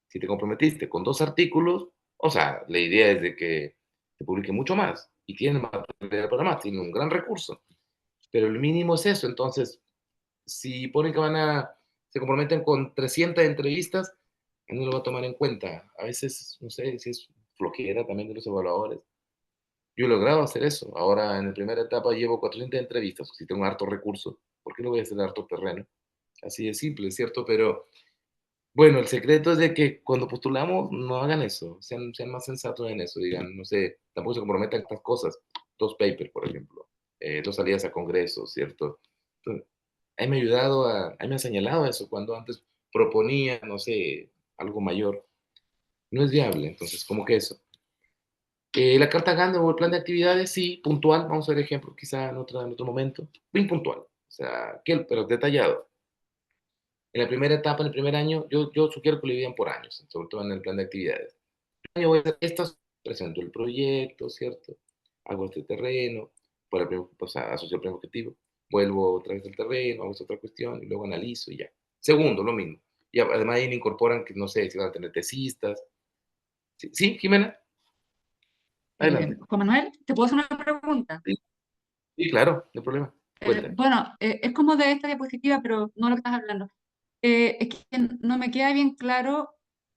Si te comprometiste con 2 artículos, o sea, la idea es de que se publique mucho más y tienen material para más, tienen un gran recurso, pero el mínimo es eso. Entonces, si ponen que se comprometen con 300 entrevistas, no lo va a tomar en cuenta. A veces, no sé si es flojera también de los evaluadores. Yo he logrado hacer eso. Ahora, en la primera etapa llevo 400 entrevistas, si tengo harto recurso. ¿Por qué no voy a hacer harto terreno? Así de simple, ¿cierto? Pero bueno, el secreto es de que cuando postulamos no hagan eso, sean más sensatos en eso, digan, no sé, tampoco se comprometan a estas cosas, 2 papers, por ejemplo, 2 salidas a congresos, ¿cierto? Entonces, ahí me ha señalado eso, cuando antes proponía, no sé, algo mayor, no es viable, entonces, como que eso. La carta Gandhi o el plan de actividades, sí, puntual, vamos a ver ejemplo, quizá en otro momento, bien puntual, o sea, pero detallado. En la primera etapa, en el primer año, yo sugiero que lo dividan por años, sobre todo en el plan de actividades. El año voy a hacer estas, presento el proyecto, ¿cierto? Hago este terreno, o sea, asocio el primer objetivo, vuelvo otra vez al terreno, hago esta otra cuestión, y luego analizo y ya. Segundo, lo mismo. Y además ahí le incorporan que, no sé, si van a tener tesistas. ¿Sí, sí, Jimena? Adelante. Juan Manuel, ¿te puedo hacer una pregunta? Sí, sí, claro, no hay problema. Cuéntame. Bueno, es como de esta diapositiva, pero no lo que estás hablando. Es que no me queda bien claro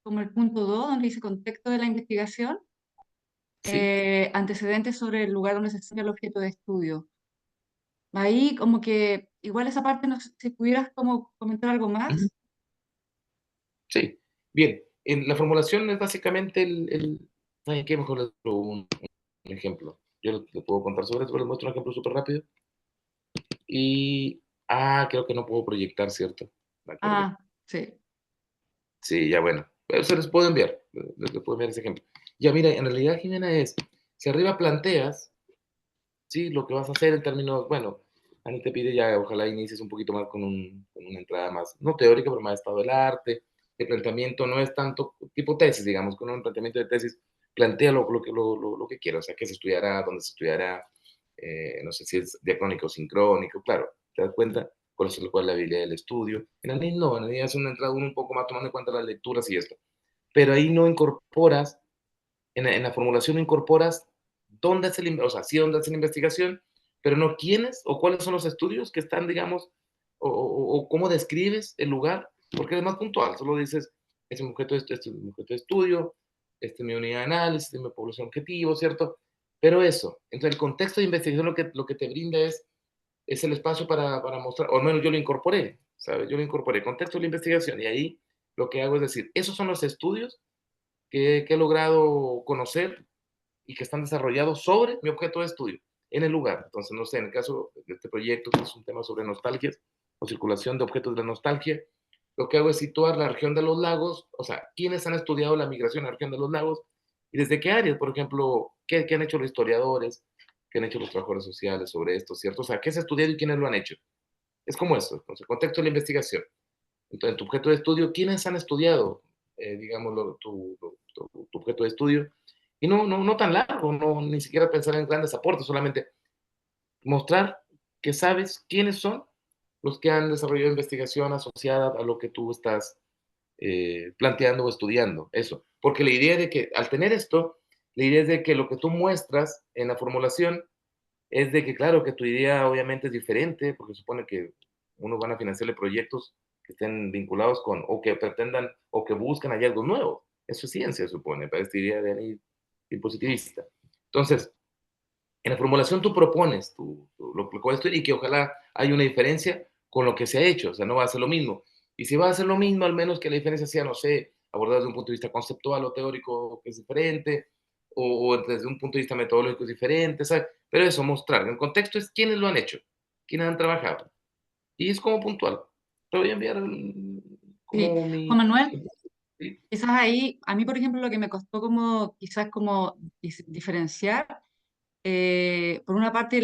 como el punto 2 donde dice contexto de la investigación, Sí. antecedentes sobre el lugar donde se enseña el objeto de estudio. Ahí como que igual esa parte, no sé si pudieras como comentar algo Ujú. más. Sí. Bien. En la formulación es básicamente ¿saben qué? Mejor les doy un ejemplo. Yo les puedo contar sobre eso, pero les muestro un ejemplo súper rápido. Y, creo que no puedo proyectar, ¿cierto? Me acordé. Ah, sí. Sí, ya bueno. Pero se les puedo enviar, les puedo enviar ese ejemplo. Ya mira, en realidad, Jimena, si arriba planteas, sí, lo que vas a hacer en términos, bueno, Ani te pide ya, ojalá inicies un poquito más con una entrada más, no teórica, pero más de estado del arte. El planteamiento no es tanto tipo tesis, digamos, con un planteamiento de tesis, plantea lo que quieras, o sea, qué se estudiará, dónde se estudiará, no sé si es diacrónico o sincrónico, claro, te das cuenta cuál es la habilidad del estudio. En el no, en el es una entrada un poco más tomando en cuenta las lecturas y esto, pero ahí no incorporas, en la formulación no incorporas dónde hace o sea, sí dónde hace la investigación, pero no quiénes o cuáles son los estudios que están, digamos, o cómo describes el lugar, porque es más puntual, solo dices, este es mi objeto de estudio, esta es mi unidad de análisis, esta es mi población objetivo, ¿cierto? Pero eso, entonces el contexto de investigación lo que te brinda es el espacio para mostrar, o al menos yo lo incorporé, ¿sabes? Yo lo incorporé, contexto de la investigación, y ahí lo que hago es decir, esos son los estudios que he logrado conocer y que están desarrollados sobre mi objeto de estudio en el lugar. Entonces, no sé, en el caso de este proyecto, que es un tema sobre nostalgias o circulación de objetos de la nostalgia, lo que hago es situar la región de los lagos, o sea, quiénes han estudiado la migración a la región de los lagos y desde qué áreas, por ejemplo, qué han hecho los historiadores, qué han hecho los trabajadores sociales sobre esto, ¿cierto? O sea, qué se ha estudiado y quiénes lo han hecho. Es como eso, entonces, contexto de la investigación. Entonces, en tu objeto de estudio, ¿quiénes han estudiado, digamos, tu objeto de estudio? Y no tan largo, no, ni siquiera pensar en grandes aportes, solamente mostrar que sabes quiénes son los que han desarrollado investigación asociada a lo que tú estás planteando o estudiando. Eso. Porque la idea de que, al tener esto, la idea es de que lo que tú muestras en la formulación es de que, claro, que tu idea obviamente es diferente, porque supone que unos van a financiarle proyectos que estén vinculados con, o que pretendan, o que buscan hallazgos nuevos. Eso es ciencia, supone, para esta idea de positivista. Entonces, en la formulación tú propones lo que puedes estudiar y que ojalá haya una diferencia con lo que se ha hecho, o sea, no va a ser lo mismo. Y si va a ser lo mismo, al menos que la diferencia sea, no sé, abordada desde un punto de vista conceptual o teórico que es diferente, o desde un punto de vista metodológico es diferente, ¿sabes? Pero eso, mostrar. El contexto es quiénes lo han hecho, quiénes han trabajado. Y es como puntual. Te voy a enviar Sí. como Juan Manuel, sí, quizás ahí, a mí, por ejemplo, lo que me costó como, quizás como diferenciar, por una parte,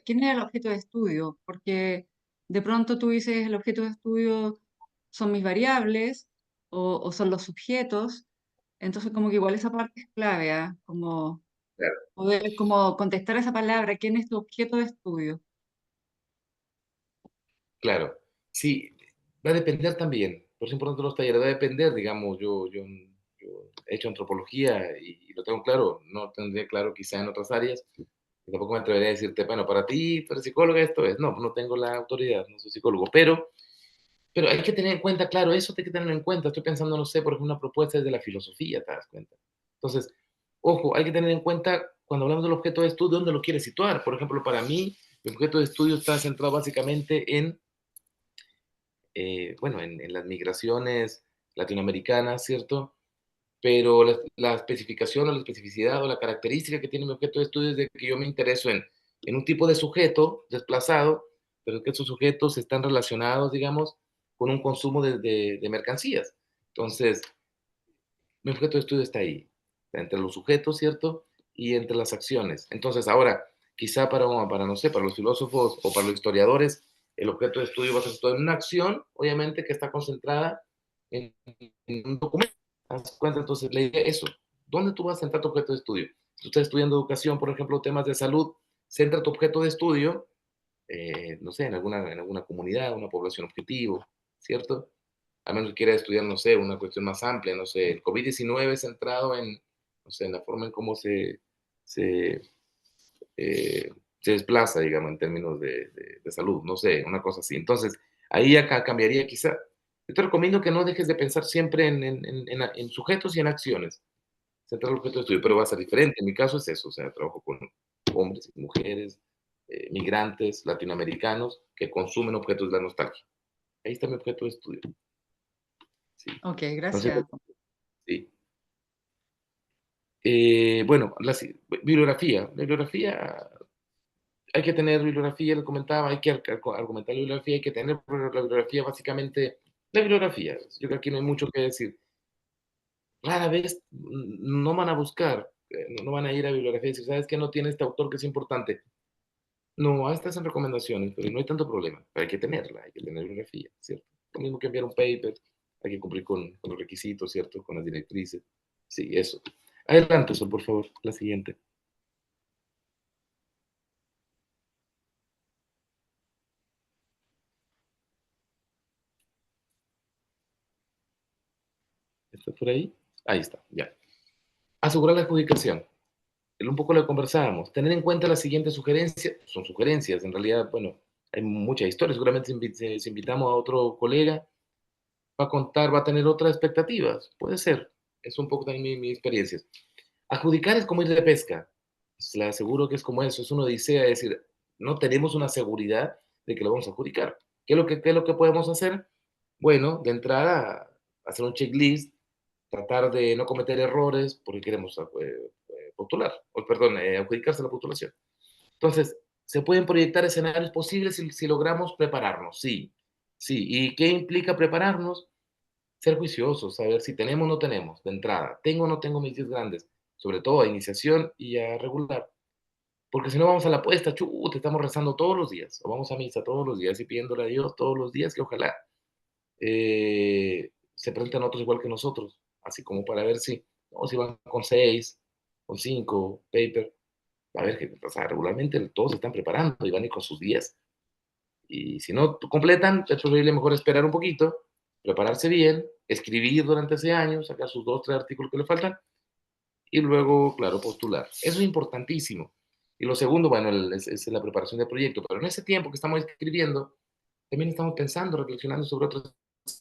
¿quién era el objeto de estudio? Porque de pronto tú dices, el objeto de estudio son mis variables o son los sujetos, entonces como que igual esa parte es clave, ¿ah? Como claro, poder como contestar esa palabra, ¿quién es tu objeto de estudio? claro. Sí, va a depender también. Por eso es importante los talleres. Va a depender, digamos, yo he hecho antropología y lo tengo claro. No tendría claro quizá en otras áreas. Y tampoco me atrevería a decirte, bueno, para ti, tú eres psicóloga, esto es. No, no tengo la autoridad, no soy psicólogo. Pero hay que tener en cuenta, claro, eso hay que tenerlo en cuenta. Estoy pensando, no sé, por ejemplo, una propuesta desde la filosofía, ¿te das cuenta? Entonces, ojo, hay que tener en cuenta cuando hablamos del objeto de estudio, dónde lo quieres situar. Por ejemplo, para mí, mi objeto de estudio está centrado básicamente en, bueno, en las migraciones latinoamericanas, ¿cierto? Pero la especificación o la especificidad o la característica que tiene mi objeto de estudio es de que yo me intereso en un tipo de sujeto desplazado, pero que esos sujetos están relacionados, digamos, con un consumo de mercancías. Entonces, mi objeto de estudio está ahí, entre los sujetos, ¿cierto? Y entre las acciones. Entonces, ahora, quizá para, no sé, para los filósofos o para los historiadores, el objeto de estudio va a ser todo en una acción, obviamente, que está concentrada en un documento. ¿Te das cuenta? Entonces, la idea es eso. ¿Dónde tú vas a centrar tu objeto de estudio? Si tú estás estudiando educación, por ejemplo, temas de salud, centra tu objeto de estudio, no sé, en alguna comunidad, una población objetivo, ¿cierto? A menos que quiera estudiar, no sé, una cuestión más amplia, no sé, el COVID-19 centrado en, no sé, en la forma en cómo se, se desplaza, digamos, en términos de salud, no sé, una cosa así. Entonces, ahí acá cambiaría quizá. Yo te recomiendo que no dejes de pensar siempre en sujetos y en acciones, centrar el objeto de estudio, pero va a ser diferente. En mi caso es eso, o sea, trabajo con hombres y mujeres, migrantes, latinoamericanos, que consumen objetos de la nostalgia. Ahí está mi objeto de estudio. Sí. Ok, No sé, gracias. sí. Bueno, bibliografía, hay que tener bibliografía, les comentaba, hay que argumentar la bibliografía, hay que tener la bibliografía, básicamente, la bibliografía. Yo creo que aquí no hay mucho que decir. Rara vez no van a buscar, no van a ir a bibliografía y decir, ¿sabes qué? No tiene este autor que es importante. No, estas son recomendaciones, pero no hay tanto problema. Pero hay que tenerla, hay que tener bibliografía, ¿cierto? Lo mismo que enviar un paper, hay que cumplir con los requisitos, ¿cierto? Con las directrices. Sí, eso. Adelante, Sol, por favor, la siguiente. ¿Está por ahí? Ahí está, ya. Asegurar la adjudicación. Un poco lo conversábamos. Tener en cuenta las siguientes sugerencias. Son sugerencias, en realidad, bueno, hay mucha historia. Seguramente si invitamos a otro colega, va a contar, va a tener otras expectativas. Puede ser. Es un poco también mi experiencia. Adjudicar es como ir de pesca. Les aseguro que es como eso. Es una odisea. Es decir, no tenemos una seguridad de que lo vamos a adjudicar. ¿Qué es lo que podemos hacer? Bueno, de entrada, hacer un checklist, tratar de no cometer errores porque queremos postular, o perdón, adjudicarse la postulación. Entonces, ¿se pueden proyectar escenarios posibles si logramos prepararnos? Sí, sí. ¿Y qué implica prepararnos? Ser juiciosos, saber si tenemos o no tenemos, de entrada. ¿Tengo o no tengo mis 10 grandes? Sobre todo a iniciación y a regular. Porque si no vamos a la apuesta, te estamos rezando todos los días, o vamos a misa todos los días y pidiéndole a Dios todos los días que ojalá se presentan otros igual que nosotros, así como para ver si van con 6, con 5, paper, a ver, que o sea, regularmente todos se están preparando y van a ir con sus 10. Y si no completan, es preferible mejor esperar un poquito, prepararse bien, escribir durante ese año, sacar sus 2, 3 artículos que le faltan y luego, claro, postular. Eso es importantísimo. Y lo segundo, bueno, es la preparación del proyecto, pero en ese tiempo que estamos escribiendo, también estamos pensando, reflexionando sobre otras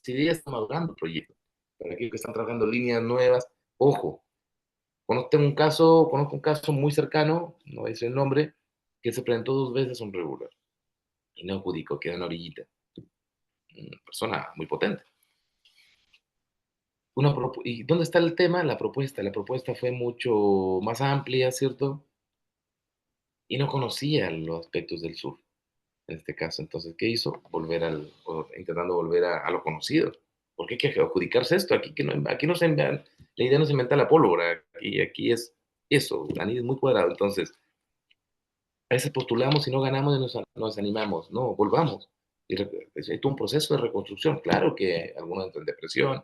ideas, madurando el proyecto. Para aquellos que están trabajando líneas nuevas, ojo, conozco un caso muy cercano, no voy a decir el nombre, que se presentó 2 veces un regular y no adjudicó, quedó en la orillita. Una persona muy potente. ¿Y dónde está el tema? La propuesta fue mucho más amplia, ¿cierto? Y no conocía los aspectos del sur. en este caso. Entonces, ¿qué hizo? Intentando volver a lo conocido. ¿Por qué hay que adjudicarse esto? Aquí no se la idea no se inventa la pólvora, aquí es eso, Anid es muy cuadrado. Entonces, a veces postulamos y no ganamos y nos animamos. No, volvamos. Hay todo un proceso de reconstrucción. Claro que algunos entran en depresión,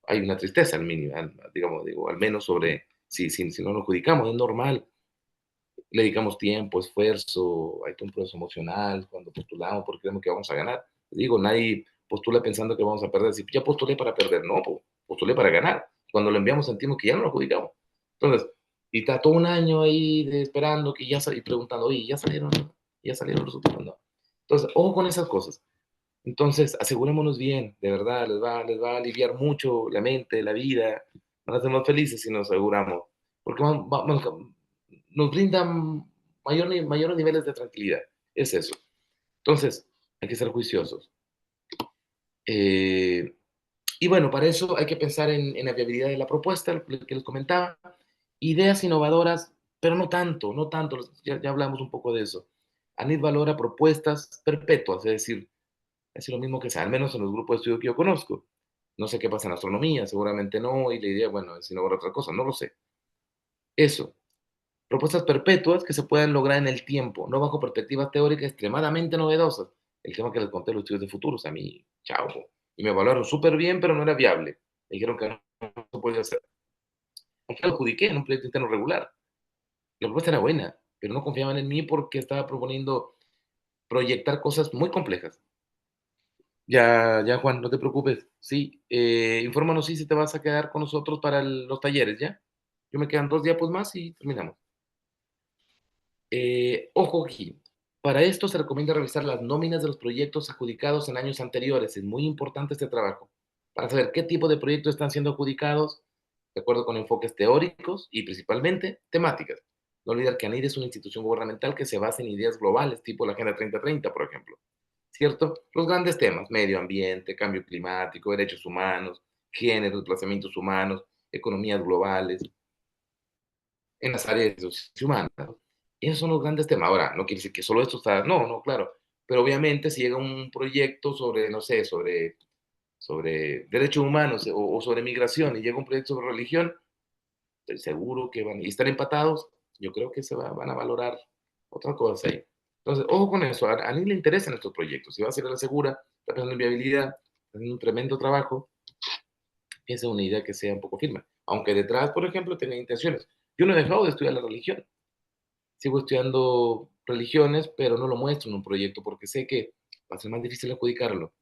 hay una tristeza al mínimo, digamos, al menos sobre si no nos adjudicamos, es normal. Le dedicamos tiempo, esfuerzo, hay todo un proceso emocional cuando postulamos porque creemos que vamos a ganar. Digo, nadie postula pensando que vamos a perder. Si ya postulé para perder, no, postulé para ganar. Cuando lo enviamos sentimos que ya no lo adjudicamos. Entonces, y está todo un año ahí esperando que y preguntando, oye, ¿ya salieron? ¿Ya salieron los últimos? No. Entonces, ojo con esas cosas. Entonces, asegurémonos bien, de verdad, les va a aliviar mucho la mente, la vida, van a ser más felices si nos aseguramos, porque nos brindan mayores niveles de tranquilidad, es eso. Entonces, hay que ser juiciosos. Y bueno, para eso hay que pensar en la viabilidad de la propuesta, que les comentaba, ideas innovadoras, pero no tanto, ya hablamos un poco de eso. ANID valora propuestas perpetuas, es lo mismo que sea, al menos en los grupos de estudio que yo conozco. No sé qué pasa en astronomía, seguramente no, y la idea, bueno, es innovar otra cosa, no lo sé. Eso, propuestas perpetuas que se puedan lograr en el tiempo, no bajo perspectivas teóricas extremadamente novedosas. El tema que les conté, los estudios de futuros, a mí, chao. Y me evaluaron súper bien, pero no era viable. Me dijeron que no se podía hacer. Aunque lo adjudiqué en un proyecto interno regular. La propuesta era buena, pero no confiaban en mí porque estaba proponiendo proyectar cosas muy complejas. Ya, ya, Juan, no te preocupes. Sí, infórmanos si te vas a quedar con nosotros para los talleres, ¿ya? Yo me quedan 2 diapos más y terminamos. Ojo aquí, para esto se recomienda revisar las nóminas de los proyectos adjudicados en años anteriores. Es muy importante este trabajo para saber qué tipo de proyectos están siendo adjudicados de acuerdo con enfoques teóricos y principalmente temáticas. No olvidar que ANID es una institución gubernamental que se basa en ideas globales, tipo la Agenda 2030, por ejemplo. ¿Cierto? Los grandes temas, medio ambiente, cambio climático, derechos humanos, género, desplazamientos humanos, economías globales, en las áreas de sociedad humana. Esos son los grandes temas. Ahora, no quiere decir que solo esto está, no, claro. Pero obviamente si llega un proyecto sobre, no sé, sobre derechos humanos o sobre migración y llega un proyecto sobre religión, estoy seguro que van a estar empatados, yo creo que van a valorar otra cosa ahí. Entonces, ojo con eso, a mí le interesan estos proyectos, si va a ser a la segura, está pensando en viabilidad, está haciendo un tremendo trabajo, piensa una idea que sea un poco firme. Aunque detrás, por ejemplo, tenga intenciones. Yo no he dejado de estudiar la religión, sigo estudiando religiones, pero no lo muestro en un proyecto porque sé que va a ser más difícil adjudicarlo.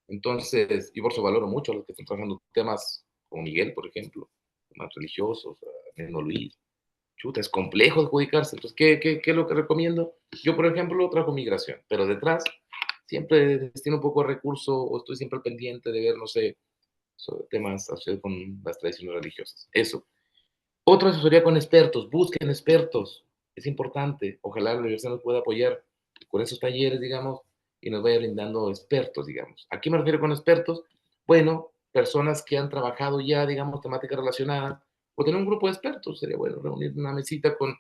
Entonces, yo por eso valoro mucho a los que están trabajando temas como Miguel, por ejemplo, temas religiosos, mismo Luis. Chuta, es complejo adjudicarse. Entonces, ¿qué es lo que recomiendo? Yo, por ejemplo, trabajo migración, pero detrás siempre destino un poco de recurso o estoy siempre pendiente de ver, no sé, sobre temas asociados con las tradiciones religiosas. Eso. Otra asesoría con expertos, busquen expertos, es importante. Ojalá la universidad nos pueda apoyar con esos talleres, digamos, y nos vaya brindando expertos, digamos. ¿A qué me refiero con expertos? Bueno, personas que han trabajado ya, digamos, temáticas relacionadas, o tener un grupo de expertos, sería bueno reunir una mesita con,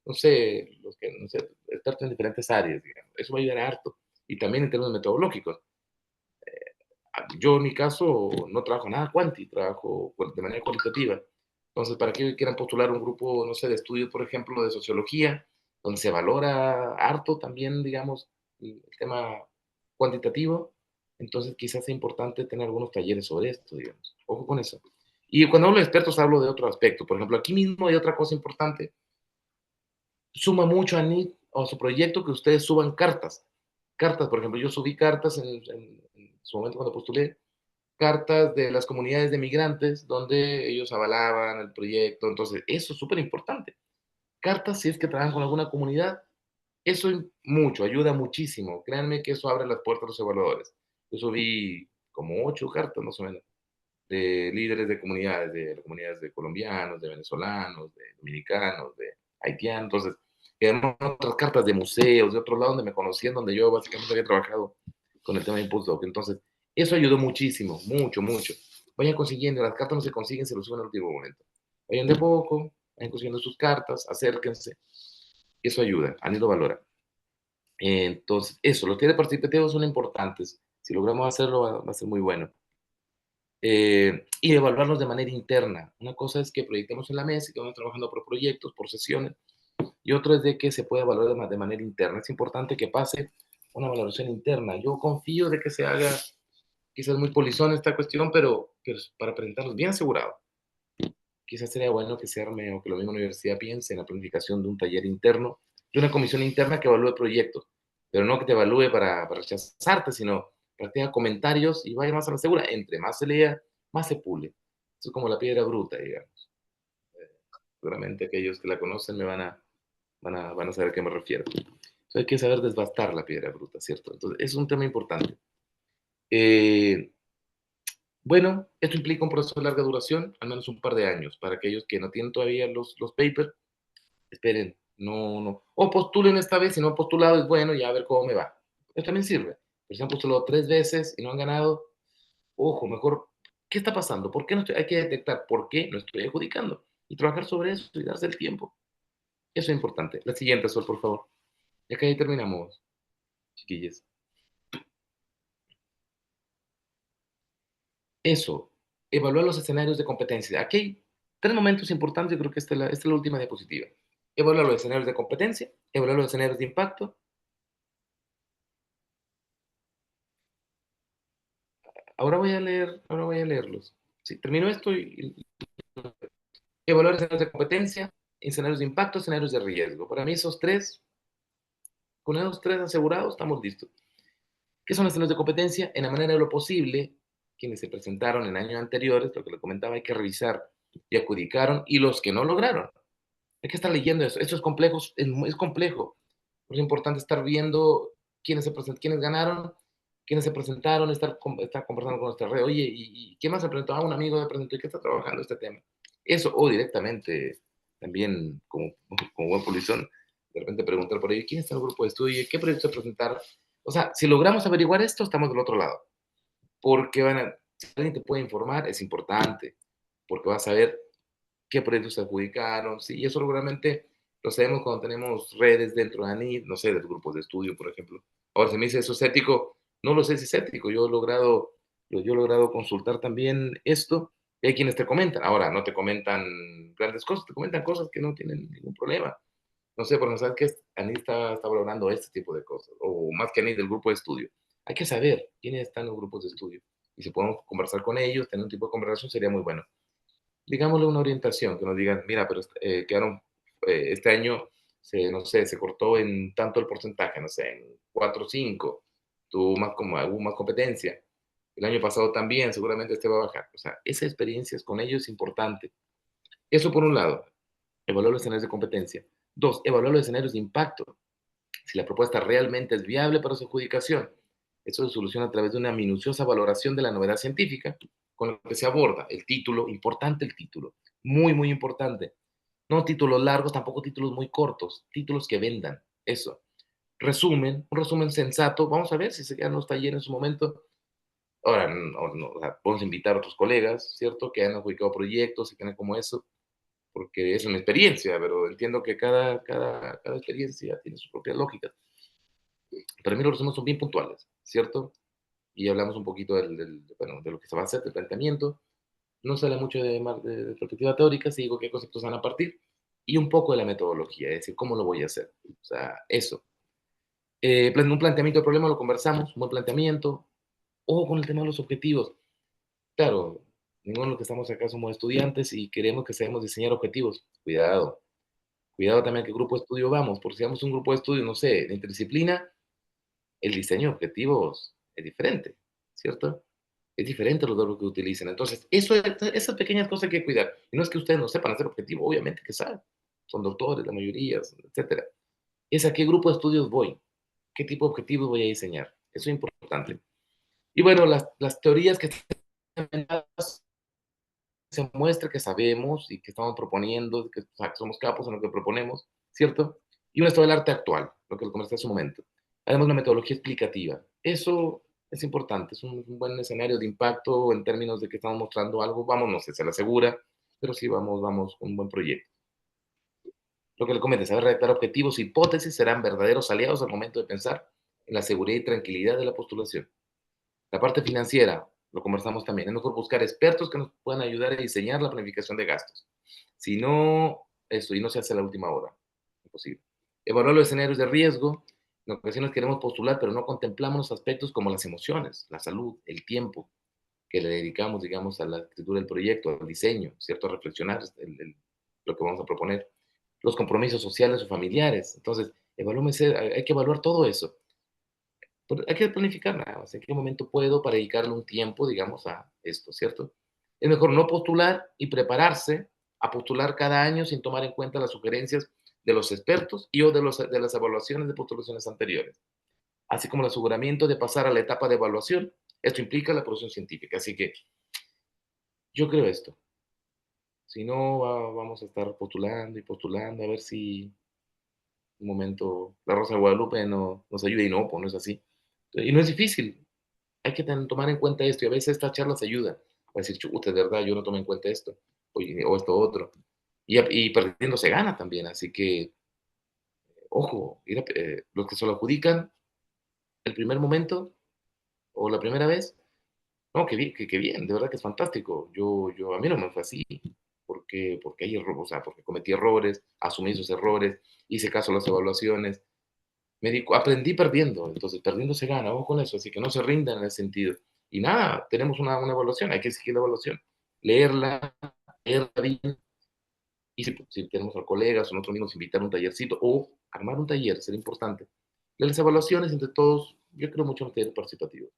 no sé, no sé, expertos en diferentes áreas, digamos. Eso va a ayudar harto. Y también en términos metodológicos. Yo en mi caso no trabajo nada cuanti, trabajo de manera cualitativa. Entonces, para aquellos que quieran postular un grupo, no sé, de estudios, por ejemplo, de sociología, donde se valora harto también, digamos, el tema cuantitativo, entonces quizás sea importante tener algunos talleres sobre esto, digamos. Ojo con eso. Y cuando hablo de expertos, hablo de otro aspecto. Por ejemplo, aquí mismo hay otra cosa importante. Suma mucho a NIT o a su proyecto que ustedes suban cartas. Cartas, por ejemplo, yo subí cartas en su momento cuando postulé, cartas de las comunidades de migrantes donde ellos avalaban el proyecto. Entonces, eso es súper importante. Cartas, si es que trabajan con alguna comunidad, eso mucho, ayuda muchísimo. Créanme que eso abre las puertas a los evaluadores. Yo subí como 8 cartas más o menos de líderes de comunidades de colombianos, de venezolanos, de dominicanos, de haitianos. Entonces, además otras cartas de museos, de otros lados donde me conocían, donde yo básicamente había trabajado con el tema de Impulse Doc. Entonces, eso ayudó muchísimo, mucho, mucho. Vayan consiguiendo, las cartas no se consiguen, se lo suben al último momento. Vayan de poco, vayan consiguiendo sus cartas, acérquense. Eso ayuda, Ani lo valora. Entonces, eso, los talleres participativos son importantes. Si logramos hacerlo, va a ser muy bueno. Y evaluarlos de manera interna. Una cosa es que proyectemos en la mesa y que vamos trabajando por proyectos, por sesiones, y otro es de que se puede evaluar de manera interna. Es importante que pase una valoración interna. Yo confío de que se haga, quizás muy polizón esta cuestión, pero para presentarlos bien asegurado. Quizás sería bueno que se arme o que la misma universidad piense en la planificación de un taller interno, de una comisión interna que evalúe proyectos, pero no que te evalúe para rechazarte, sino para que tenga comentarios y vaya más a la segura. Entre más se lea, más se pule. Eso es como la piedra bruta, digamos. Seguramente aquellos que la conocen van a saber a qué me refiero. Entonces hay que saber desbastar la piedra bruta, ¿cierto? Entonces es un tema importante. Bueno, esto implica un proceso de larga duración, al menos un par de años, para aquellos que no tienen todavía los papers. Esperen, no. O postulen esta vez, si no han postulado es bueno, ya a ver cómo me va. Eso también sirve. Pero si han postulado 3 veces y no han ganado, ojo, mejor, ¿qué está pasando? ¿Por qué no estoy? Hay que detectar por qué no estoy adjudicando y trabajar sobre eso y darse el tiempo. Eso es importante. La siguiente, Sol, por favor. Ya que ahí terminamos, chiquillos. Eso, evaluar los escenarios de competencia. Aquí hay 3 momentos importantes, yo creo que esta es la última diapositiva. Evaluar los escenarios de competencia, evaluar los escenarios de impacto. Ahora voy a leerlos. Sí, termino esto y evaluar escenarios de competencia, escenarios de impacto, escenarios de riesgo. Para mí con esos tres asegurados, estamos listos. ¿Qué son los escenarios de competencia? En la manera de lo posible, quienes se presentaron en años anteriores, lo que le comentaba, hay que revisar y adjudicaron, y los que no lograron. Hay que estar leyendo eso. Esto es complejo, es complejo. Es importante estar viendo quiénes ganaron, quiénes se presentaron, estar conversando con nuestra red. Oye, ¿y quién más se presentó? Un amigo me presentó y qué está trabajando este tema. Eso, o directamente, también como buen polizón, de repente preguntar por ahí, ¿quién está en el grupo de estudio? ¿Qué proyecto se presentaron? O sea, si logramos averiguar esto, estamos del otro lado. Porque si alguien te puede informar, es importante, porque vas a ver qué proyectos se adjudicaron, sí, y eso seguramente lo sabemos cuando tenemos redes dentro de ANID, no sé, de los grupos de estudio, por ejemplo. Ahora, si me dice eso es ético, no lo sé si es ético, yo he logrado consultar también esto, y hay quienes te comentan, ahora, no te comentan grandes cosas, te comentan cosas que no tienen ningún problema. No sé, por no saber que ANID está valorando este tipo de cosas, o más que ANID del grupo de estudio. Hay que saber quiénes están en los grupos de estudio, y si podemos conversar con ellos, tener un tipo de conversación, sería muy bueno. Digámosle una orientación, que nos digan, mira, pero quedaron, este año, no sé, se cortó en tanto el porcentaje, no sé, en 4 o 5, hubo más competencia. El año pasado también, seguramente este va a bajar. O sea, esa experiencia con ellos es importante. Eso por un lado, evaluar los escenarios de competencia. 2, evaluar los escenarios de impacto. Si la propuesta realmente es viable para su adjudicación. Eso se soluciona a través de una minuciosa valoración de la novedad científica, con lo que se aborda el título, importante el título, muy, muy importante. No títulos largos, tampoco títulos muy cortos, títulos que vendan, eso. Un resumen sensato, vamos a ver si se quedan los talleres en su momento. Ahora, no, o sea, podemos invitar a otros colegas, ¿cierto? Que han adjudicado proyectos y tienen como eso, porque es una experiencia, pero entiendo que cada experiencia tiene su propia lógica. Para mí los resumos son bien puntuales, ¿cierto? Y hablamos un poquito bueno, de lo que se va a hacer, del planteamiento. No sale mucho de perspectiva teórica, si digo qué conceptos van a partir, y un poco de la metodología, es decir, cómo lo voy a hacer. O sea, eso. Un planteamiento de problema lo conversamos, un buen planteamiento. Ojo con el tema de los objetivos. Claro, ninguno de los que estamos acá somos estudiantes y queremos que sabemos diseñar objetivos. Cuidado. Cuidado también a qué grupo de estudio vamos, porque si vamos a un grupo de estudio, no sé, de interdisciplina, el diseño de objetivos es diferente, ¿cierto? Es diferente los verbos que utilizan. Entonces, esas pequeñas cosas hay que cuidar. Y no es que ustedes no sepan hacer objetivo, obviamente que saben. Son doctores, la mayoría, etcétera. Es a qué grupo de estudios voy, qué tipo de objetivos voy a diseñar. Eso es importante. Y bueno, las teorías que se muestra que sabemos y que estamos proponiendo, que somos capos en lo que proponemos, ¿cierto? Y un estado del arte actual, lo que lo conversé hace un momento. Además, una metodología explicativa. Eso es importante, es un buen escenario de impacto en términos de que estamos mostrando algo, vamos, no sé, se la asegura, pero sí vamos con un buen proyecto. Lo que le comete, saber redactar objetivos e hipótesis serán verdaderos aliados al momento de pensar en la seguridad y tranquilidad de la postulación. La parte financiera, lo conversamos también, es mejor buscar expertos que nos puedan ayudar a diseñar la planificación de gastos. Si no, eso, y no se hace a la última hora, imposible. Evaluar los escenarios de riesgo. En ocasiones queremos postular, pero no contemplamos los aspectos como las emociones, la salud, el tiempo que le dedicamos, digamos, a la escritura del proyecto, al diseño, ¿cierto? A reflexionar lo que vamos a proponer, los compromisos sociales o familiares. Entonces, hay que evaluar todo eso. Pero hay que planificar nada más. ¿En qué momento puedo para dedicarle un tiempo, digamos, a esto, ¿cierto? Es mejor no postular y prepararse a postular cada año sin tomar en cuenta las sugerencias de los expertos y o de las evaluaciones de postulaciones anteriores, así como el aseguramiento de pasar a la etapa de evaluación. Esto implica la producción científica. Así que yo creo esto. Si no, vamos a estar postulando y postulando a ver si un momento la Rosa de Guadalupe nos ayuda y no, pues no es así. Y no es difícil. Hay que tomar en cuenta esto y a veces estas charlas ayudan a decir, chuta, de verdad, yo no tomé en cuenta esto o esto otro. Y perdiendo se gana también. Así que, ojo, los que se lo adjudican el primer momento o la primera vez, no, qué bien, qué bien, de verdad que es fantástico. A mí no me fue así, porque hay errores, o sea, porque cometí errores, asumí esos errores, hice caso a las evaluaciones, aprendí perdiendo, entonces perdiendo se gana, ojo con eso, así que no se rindan en ese sentido. Y nada, tenemos una evaluación, hay que seguir la evaluación, leerla, leerla bien, y si tenemos a colegas o nosotros mismos invitar un tallercito o armar un taller, sería importante. Las evaluaciones entre todos, yo creo mucho en los talleres participativos,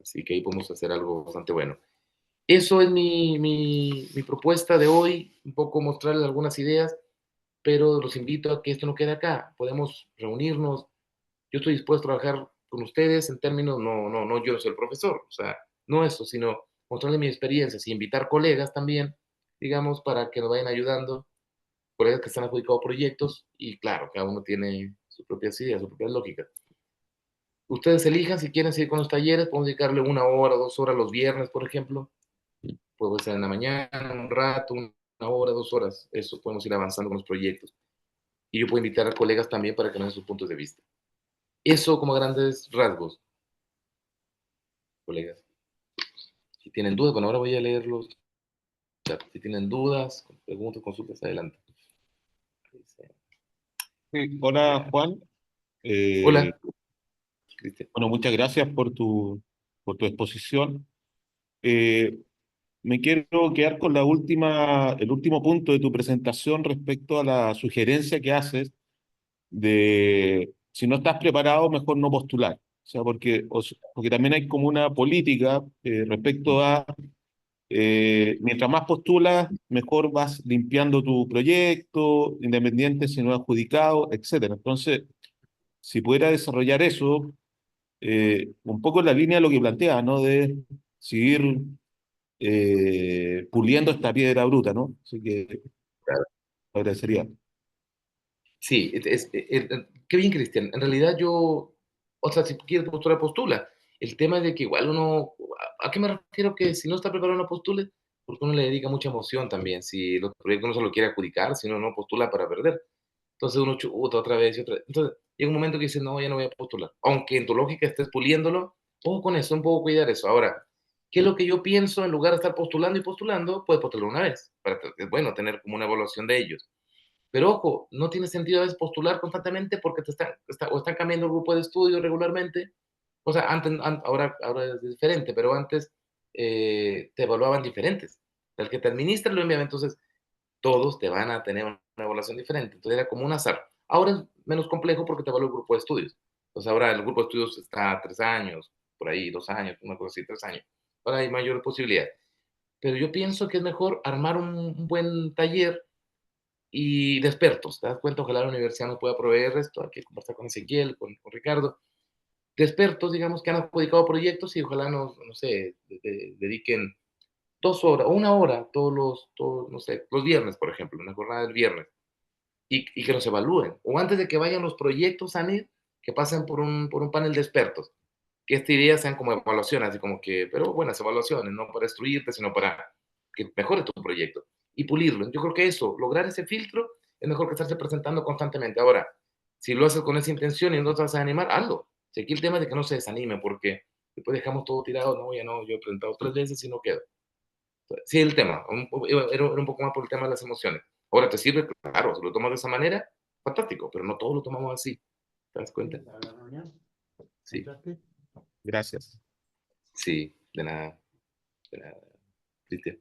así que ahí podemos hacer algo bastante bueno. Eso es mi propuesta de hoy, un poco mostrarles algunas ideas, pero los invito a que esto no quede acá. Podemos reunirnos. Yo estoy dispuesto a trabajar con ustedes en términos, no, yo no soy el profesor, o sea, no eso, sino mostrarles mis experiencias y invitar colegas también, digamos, para que nos vayan ayudando, colegas que están adjudicados proyectos y claro, cada uno tiene sus propias ideas, sus propias lógicas. Ustedes elijan si quieren seguir con los talleres, podemos dedicarle 1 hora, 2 horas los viernes, por ejemplo, puede ser en la mañana, un rato, 1 hora, 2 horas, eso, podemos ir avanzando con los proyectos. Y yo puedo invitar a colegas también para que nos den sus puntos de vista. Eso como grandes rasgos, colegas. Si tienen dudas, bueno, ahora voy a leer los chats. Si tienen dudas, preguntas, consultas, adelante. Sí, hola Juan. Hola, Cristian. Bueno, muchas gracias por tu exposición. Eh, Me quiero quedar con el último punto de tu presentación respecto a la sugerencia que haces de si no estás preparado, mejor no postular. O sea, porque también hay como una política respecto a mientras más postulas, mejor vas limpiando tu proyecto, independiente si no es adjudicado, etcétera. Entonces, si pudiera desarrollar eso, un poco en la línea de lo que plantea, ¿no? De seguir puliendo esta piedra bruta, ¿no? Así que lo agradecería. Sí, qué bien, Cristian. En realidad yo, o sea, si quieres postular, postula. El tema es de que igual uno, ¿a qué me refiero? Que si no está preparado no postule, porque uno le dedica mucha emoción también. Si los proyectos no se lo quiere adjudicar, si uno no postula para perder. Entonces uno chuta otra vez y otra vez. Entonces llega un momento que dice, no, ya no voy a postular. Aunque en tu lógica estés puliéndolo, ojo con eso, un poco cuidar eso. Ahora, ¿qué es lo que yo pienso? En lugar de estar postulando y postulando, puedes postular una vez. Es bueno tener como una evaluación de ellos. Pero ojo, no tiene sentido a veces postular constantemente porque o están cambiando el grupo de estudio regularmente. O sea, ahora es diferente, pero antes te evaluaban diferentes. El que te administra lo enviaba, entonces todos te van a tener una evaluación diferente. Entonces era como un azar. Ahora es menos complejo porque te evalúa el grupo de estudios. Entonces ahora el grupo de estudios está a 3 años, por ahí 2 años, una cosa así, 3 años. Ahora hay mayor posibilidad. Pero yo pienso que es mejor armar un buen taller y de expertos. ¿Te das cuenta? Ojalá la universidad nos pueda proveer esto. Hay que conversar con Ezequiel, con Ricardo. De expertos, digamos, que han adjudicado proyectos y ojalá no sé, dediquen 2 horas o 1 hora no sé, los viernes, por ejemplo, una jornada del viernes, y que nos evalúen. O antes de que vayan los proyectos a NIR, que pasen por un panel de expertos. Que esta idea sean como evaluaciones, así como que, pero buenas evaluaciones, no para destruirte, sino para que mejore tu proyecto y pulirlo. Yo creo que eso, lograr ese filtro, es mejor que estarse presentando constantemente. Ahora, si lo haces con esa intención y no te vas a animar, hazlo. Si aquí el tema es de que no se desanime, porque después dejamos todo tirado, no, ya no, yo he presentado 3 veces y no quedo. Sí, el tema, era un poco más por el tema de las emociones. Ahora, ¿te sirve? Claro, si lo tomas de esa manera, fantástico, pero no todos lo tomamos así. ¿Te das cuenta? Sí, Gracias. sí, de nada, Cristian.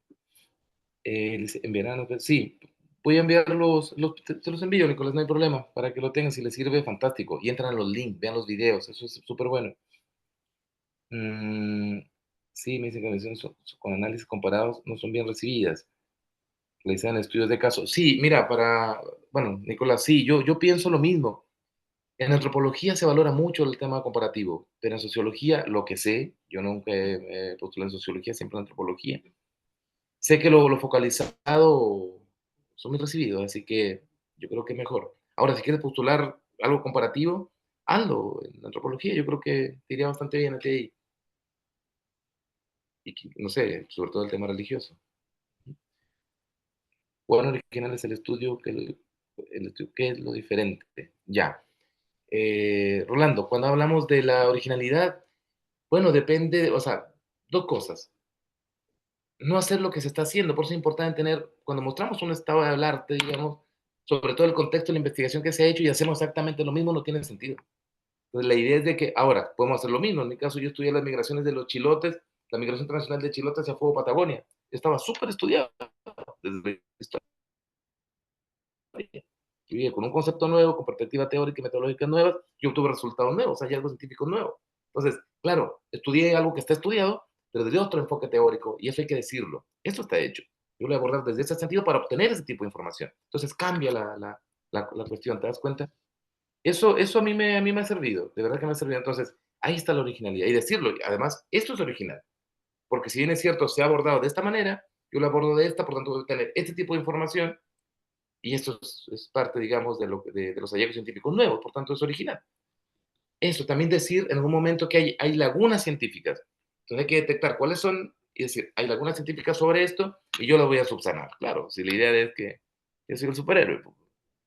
Dice, en verano, pues, sí, voy a enviar te los envío, Nicolás, no hay problema, para que lo tengan, si les sirve, fantástico. Y entran a los links, vean los videos, eso es súper bueno. Sí, me dicen que las lecciones con análisis comparados no son bien recibidas. Realizan estudios de caso. Sí, mira, bueno, Nicolás, sí, yo pienso lo mismo. En antropología se valora mucho el tema comparativo, pero en sociología, lo que sé, yo nunca he postulado en sociología, siempre en antropología. Sé que lo focalizado son muy recibidos, así que yo creo que es mejor. Ahora, si quieres postular algo comparativo, hazlo en antropología, yo creo que te iría bastante bien a ti ahí. Y no sé, sobre todo el tema religioso. Bueno, original es el estudio, ¿qué es lo diferente? Ya. Rolando, cuando hablamos de la originalidad, bueno, depende, o sea, dos cosas. No hacer lo que se está haciendo, por eso es importante tener, cuando mostramos un estado del arte, digamos, sobre todo el contexto de la investigación que se ha hecho y hacemos exactamente lo mismo, no tiene sentido. Entonces, la idea es de que ahora podemos hacer lo mismo. En mi caso, yo estudié las migraciones de los chilotes, la migración internacional de chilotes hacia Fuego Patagonia. Estaba súper estudiado desde y con un concepto nuevo, con perspectiva teórica y metodológica nuevas, yo obtuve resultados nuevos, hallazgos científicos nuevos. Entonces, claro, estudié algo que está estudiado, pero desde otro enfoque teórico, y eso hay que decirlo. Eso está hecho. Yo lo voy a abordar desde ese sentido para obtener ese tipo de información. Entonces, cambia la cuestión, ¿te das cuenta? Eso a mí me ha servido, de verdad que me ha servido. Entonces, ahí está la originalidad. Y decirlo, además, esto es original. Porque si bien es cierto, se ha abordado de esta manera, yo lo abordo de esta, por tanto, voy a tener este tipo de información y esto es parte, digamos, de los hallazgos científicos nuevos, por tanto es original. Eso, también decir en algún momento que hay lagunas científicas. Entonces hay que detectar cuáles son y decir, hay lagunas científicas sobre esto y yo las voy a subsanar. Claro, si la idea es que yo soy el superhéroe,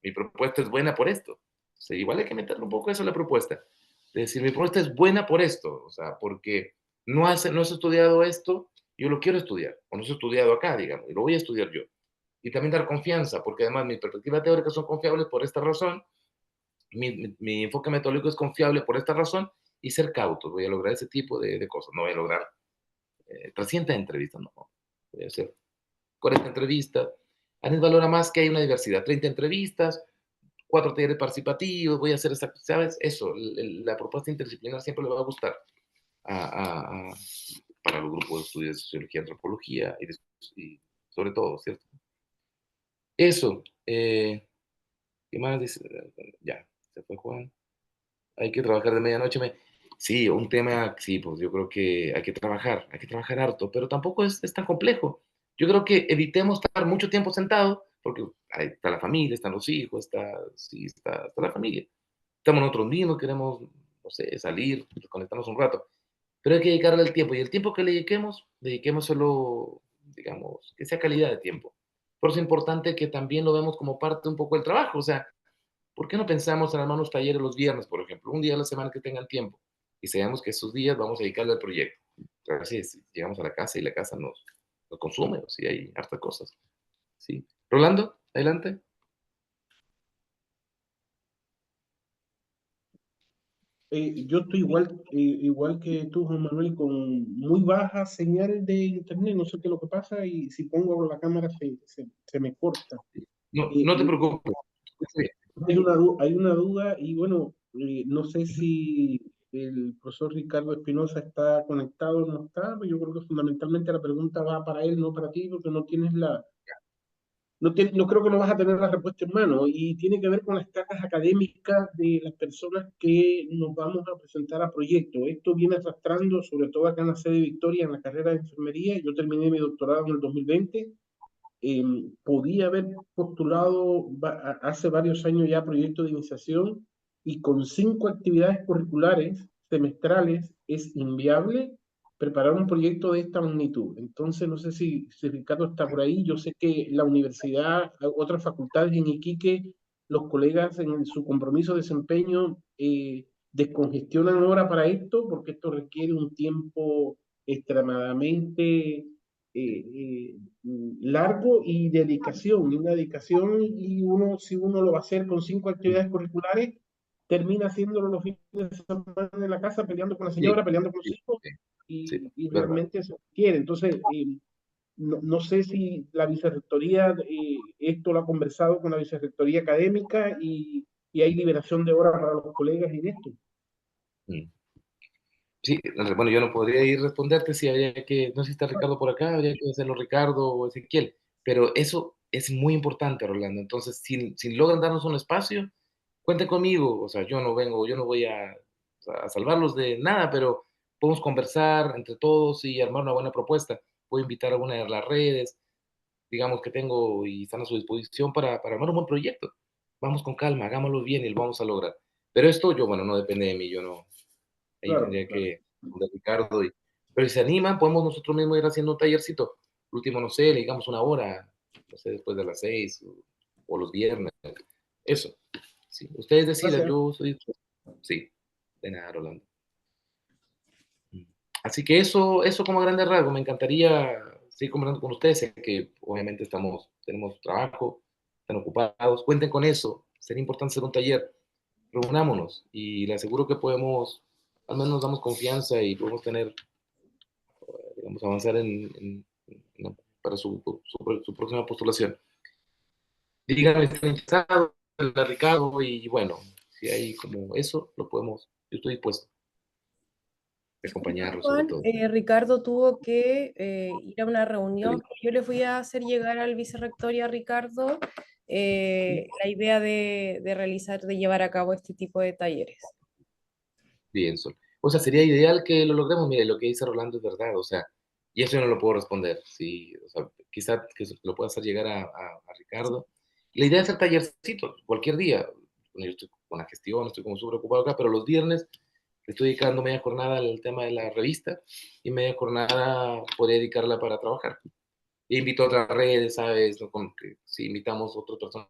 mi propuesta es buena por esto. O sea, igual hay que meterle un poco eso a la propuesta. Es decir, mi propuesta es buena por esto, o sea, porque no has estudiado esto, yo lo quiero estudiar, o no has estudiado acá, digamos, y lo voy a estudiar yo. Y también dar confianza, porque además mis perspectivas teóricas son confiables por esta razón, mi enfoque metodológico es confiable por esta razón, y ser cauto, voy a lograr ese tipo de cosas, no voy a lograr 300 entrevistas, no, voy a hacer 40 entrevistas. Anis valora más que hay una diversidad, 30 entrevistas, 4 talleres participativos, voy a hacer, ¿sabes? Eso, la propuesta interdisciplinar siempre le va a gustar para los grupos de estudios de sociología, antropología y sobre todo, ¿cierto? Eso, ¿qué más dice? Ya, se fue Juan. Hay que trabajar de medianoche. Sí, un tema, sí, pues yo creo que hay que trabajar harto, pero tampoco es tan complejo. Yo creo que evitemos estar mucho tiempo sentado, porque ahí está la familia, están los hijos, está la familia. Estamos nosotros mismos, queremos, no sé, salir, desconectarnos un rato, pero hay que dedicarle el tiempo, y el tiempo que le dediquemos, dediquémoselo, digamos, que sea calidad de tiempo. Por eso es importante que también lo vemos como parte un poco del trabajo, o sea, ¿por qué no pensamos en armar unos talleres los viernes, por ejemplo? Un día a la semana que tengan tiempo. Y sabemos que esos días vamos a dedicarle al proyecto. Claro, si llegamos a la casa y la casa nos consume, o si hay hartas cosas. ¿Sí? Rolando, adelante. Yo estoy igual que tú, Juan Manuel, con muy baja señal de internet. No sé qué es lo que pasa y si pongo la cámara se me corta. No te preocupes. Hay una duda y bueno, no sé si el profesor Ricardo Espinosa está conectado o no está, pero yo creo que fundamentalmente la pregunta va para él, no para ti, porque no tienes no creo que no vas a tener la respuesta en mano y tiene que ver con las cargas académicas de las personas que nos vamos a presentar a proyectos. Esto viene arrastrando, sobre todo acá en la sede Victoria, en la carrera de enfermería. Yo terminé mi doctorado en el 2020. Podía haber postulado hace varios años ya proyectos de iniciación y con 5 actividades curriculares semestrales es inviable preparar un proyecto de esta magnitud. Entonces, no sé si Ricardo está por ahí. Yo sé que la universidad, otras facultades en Iquique, los colegas en su compromiso de desempeño descongestionan ahora para esto, porque esto requiere un tiempo extremadamente largo y dedicación, y una dedicación, y si uno lo va a hacer con 5 actividades curriculares, termina haciéndolo los fines de semana en la casa, peleando con la Sí, señora, peleando con los sí, hijos, sí, y verdad. realmente se quiere. Entonces, no sé si la vicerrectoría, esto lo ha conversado con la vicerrectoría académica y hay liberación de horas para los colegas en esto. Mm. Sí, bueno, yo no podría ir a responderte si habría que, no sé si está Ricardo por acá, habría que hacerlo Ricardo o Ezequiel, pero eso es muy importante, Rolando. Entonces, si logran darnos un espacio, cuenten conmigo. O sea, yo no vengo, yo no voy a salvarlos de nada, pero podemos conversar entre todos y armar una buena propuesta. Puedo invitar a alguna de las redes, digamos, que tengo y están a su disposición para armar un buen proyecto. Vamos con calma, hagámoslo bien y lo vamos a lograr. Pero esto, yo, bueno, no depende de mí, yo no, ahí Claro, tendría claro. que de Ricardo. Pero si se animan, podemos nosotros mismos ir haciendo un tallercito. El último, no sé, le digamos una hora, no sé, después de las 6 o los viernes. Eso. Sí, ustedes decidan, Gracias. yo soy. Sí, de nada, Rolando. Así que eso como grandes rasgos. Me encantaría seguir conversando con ustedes. Sé que obviamente tenemos trabajo, están ocupados. Cuenten con eso. Sería importante hacer un taller. Reunámonos y le aseguro que podemos, al menos nos damos confianza y podemos tener, digamos, avanzar para su próxima postulación. Díganme si están interesados, Ricardo, y bueno, si hay como eso, lo podemos, yo estoy dispuesto a acompañarlo sobre Juan, todo. Ricardo tuvo que ir a una reunión. Yo les voy a hacer llegar al vicerrector y a Ricardo la idea de realizar, de llevar a cabo este tipo de talleres. Bien, Sol. O sea, sería ideal que lo logremos. Mire, lo que dice Rolando es verdad, o sea, y eso yo no lo puedo responder. Sí, o sea, quizá que lo pueda hacer llegar a Ricardo. La idea es hacer tallercitos cualquier día. Bueno, yo estoy con la gestión, estoy como súper ocupado acá, pero los viernes estoy dedicando media jornada al tema de la revista y media jornada podría dedicarla para trabajar. E invito a otras redes, ¿sabes? ¿No? Con que, si invitamos a otras personas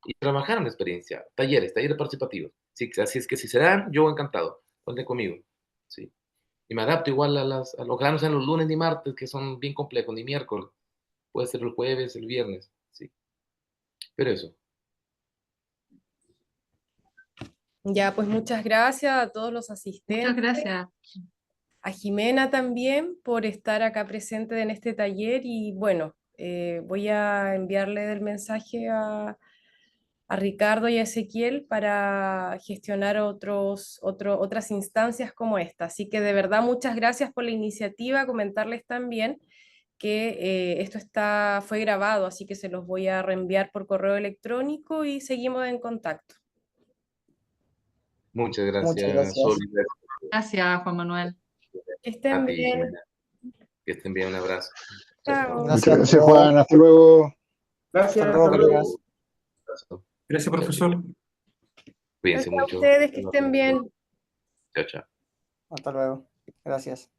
y trabajar en la experiencia, talleres participativos. Sí, así es que si se dan, yo encantado, cuenten conmigo. Sí. Y me adapto igual a los que no sean los lunes ni martes, que son bien complejos, ni miércoles. Puede ser el jueves, el viernes, sí. Pero eso. Ya, pues muchas gracias a todos los Muchas asistentes, gracias. a Jimena también por estar acá presente en este taller y bueno, voy a enviarle el mensaje a Ricardo y a Ezequiel para gestionar otras instancias como esta. Así que de verdad muchas gracias por la iniciativa, comentarles también que fue grabado, así que se los voy a reenviar por correo electrónico y seguimos en contacto. Muchas Muchas gracias, Sol. gracias. Gracias, Juan Manuel. Que estén A ti, bien. Jimena. Que estén bien, un abrazo. Chao. Muchas Gracias, hasta gracias, luego. Juan. Hasta luego. Gracias, Hasta hasta luego, luego. colegas. Abrazo. Gracias, Chao, profesor. chicos. Cuídense Gracias a mucho. ustedes, que estén bien. Chao, chao. Hasta luego. Gracias.